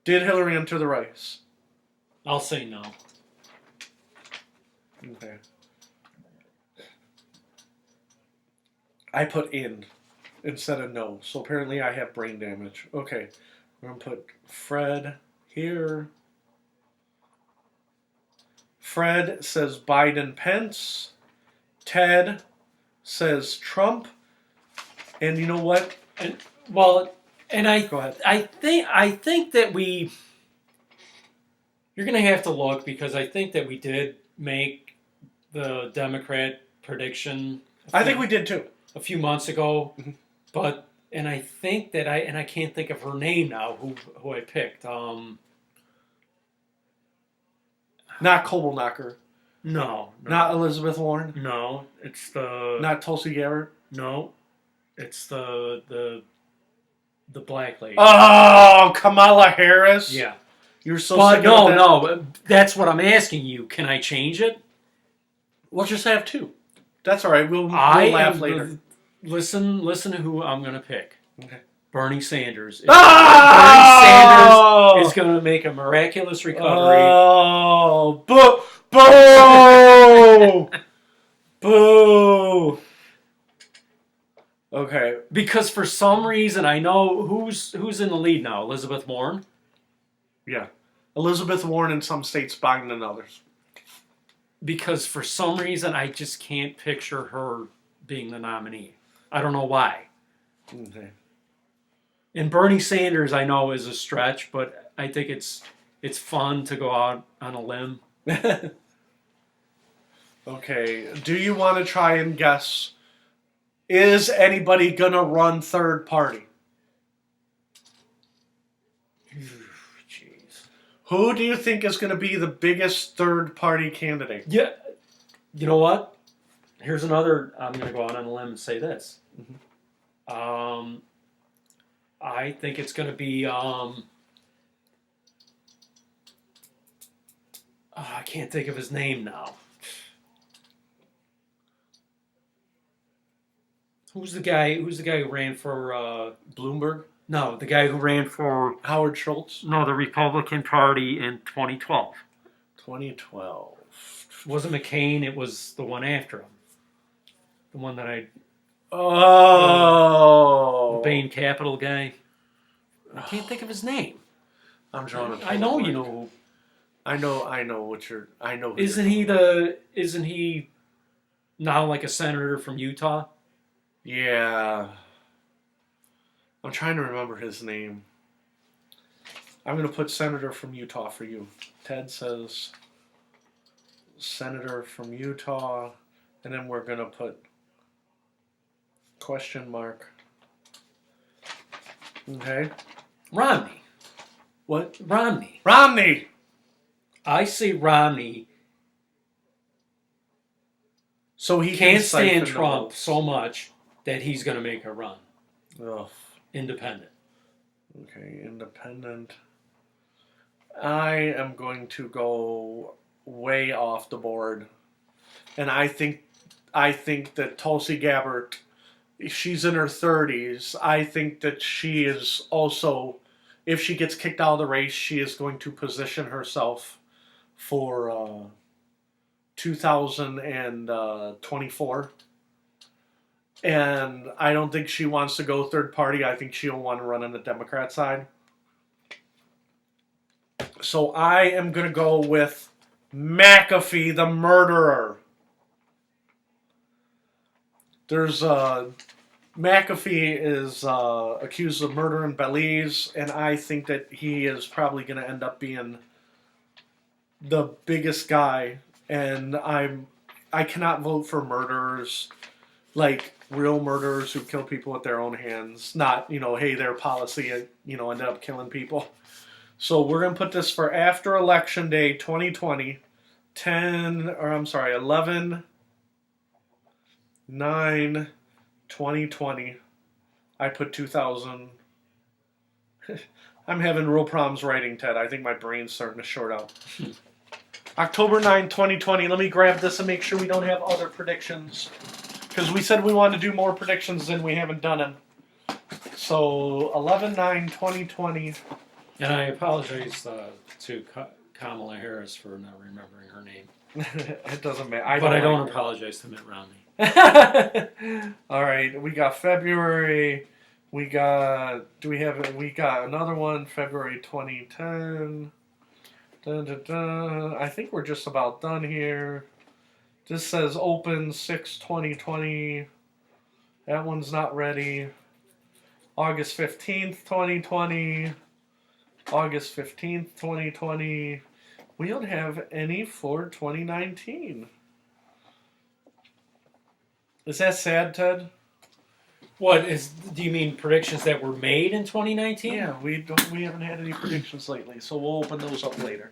Did Hillary enter the race? I'll say no. Okay. I put in instead of no. So apparently I have brain damage. Okay. We're going to put Fred here. Fred says Biden Pence. Ted says Trump. And you know what? Go ahead. I think that you're going to have to look, because I think that we did make the Democrat prediction. I think we did too. A few months ago, Mm-hmm. and I think that I can't think of her name now. Who I picked? Not Kobelknocker. No. Not Elizabeth Warren. No, it's the. Not Tulsi Gabbard. No, it's the black lady. Oh, Kamala Harris. Yeah. You're so. But sick no, of that. no. That's what I'm asking you. Can I change it? We'll just have two. That's all right. We'll laugh later. Listen to who I'm going to pick. Okay. Bernie Sanders. Oh! Bernie Sanders is going to make a miraculous recovery. Oh, boo! Boo! Okay. Because for some reason, I know who's in the lead now. Elizabeth Warren. Yeah. Elizabeth Warren in some states, Biden in others. Because for some reason, I just can't picture her being the nominee. I don't know why. Okay. And Bernie Sanders, I know, is a stretch, but I think it's fun to go out on a limb. Okay. Do you want to try and guess? Is anybody gonna run third party? Jeez. Who do you think is going to be the biggest third party candidate? Yeah. You know what? Here's another. I'm going to go out on a limb and say this. Mm-hmm. I think it's going to be. I can't think of his name now. Who's the guy who ran for Bloomberg? No, the guy who ran for Howard Schultz? No, the Republican Party in 2012. 2012. It wasn't McCain, it was the one after him. The one that Oh. the Bain Capital guy. I can't think of his name. I'm drawing a I know blank. you know who. I know what you're. I know. Who Isn't he now like a senator from Utah? Yeah. I'm trying to remember his name. I'm going to put senator from Utah for you. Ted says senator from Utah, and then we're going to put question mark. Okay. Romney. What? Romney. Romney! I say Romney So he can't siphon stand the Trump votes. so much that he's going to make a run. Ugh. Independent. Okay, independent. I am going to go way off the board. And I think that Tulsi Gabbard, she's in her 30s. I think that she is also, if she gets kicked out of the race, she is going to position herself for 2024. And I don't think she wants to go third party. I think she'll want to run on the Democrat side. So I am going to go with McAfee, the murderer. There's McAfee is accused of murder in Belize, and I think that he is probably going to end up being the biggest guy. And I cannot vote for murderers, like real murderers who kill people with their own hands. Not, hey, their policy, ended up killing people. So we're going to put this for after Election Day 2020, 11/9/2020. I put 2000. I'm having real problems writing, Ted. I think my brain's starting to short out. October 9, 2020. Let me grab this and make sure we don't have other predictions. Because we said we wanted to do more predictions and we haven't done them. So 11/9/2020. And I apologize to Kamala Harris for not remembering her name. It doesn't matter. I don't apologize to Mitt Romney. All right, we got February. We got another one, February 2010. Dun, dun, dun. I think we're just about done here. This says open 6/2020. That one's not ready. August 15th, 2020. August 15th, 2020. We don't have any for 2019. Is that sad, Ted? Do you mean predictions that were made in 2019? Yeah, we haven't had any predictions lately, so we'll open those up later.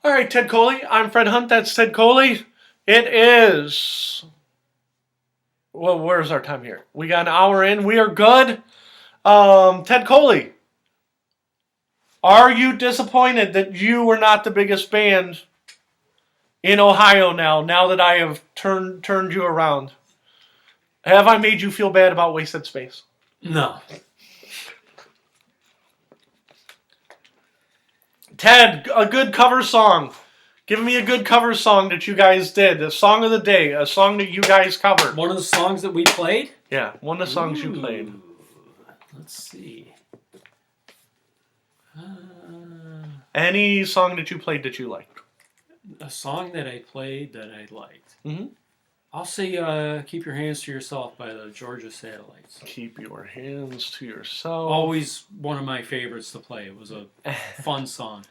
All right, Ted Coley. I'm Fred Hunt. That's Ted Coley. It is. Well, where's our time here? We got an hour in. We are good. Ted Coley, are you disappointed that you were not the biggest band in Ohio now that I have turned you around? Have I made you feel bad about Waysted Space? No. Ted, a good cover song. Give me a good cover song that you guys did. A song of the day. A song that you guys covered. One of the songs that we played? Yeah, one of the songs you played. Let's see. Any song that you played that you liked? A song that I played that I liked. Mm-hmm. I'll say Keep Your Hands to Yourself by the Georgia Satellites. Keep your hands to yourself. Always one of my favorites to play. It was a fun song.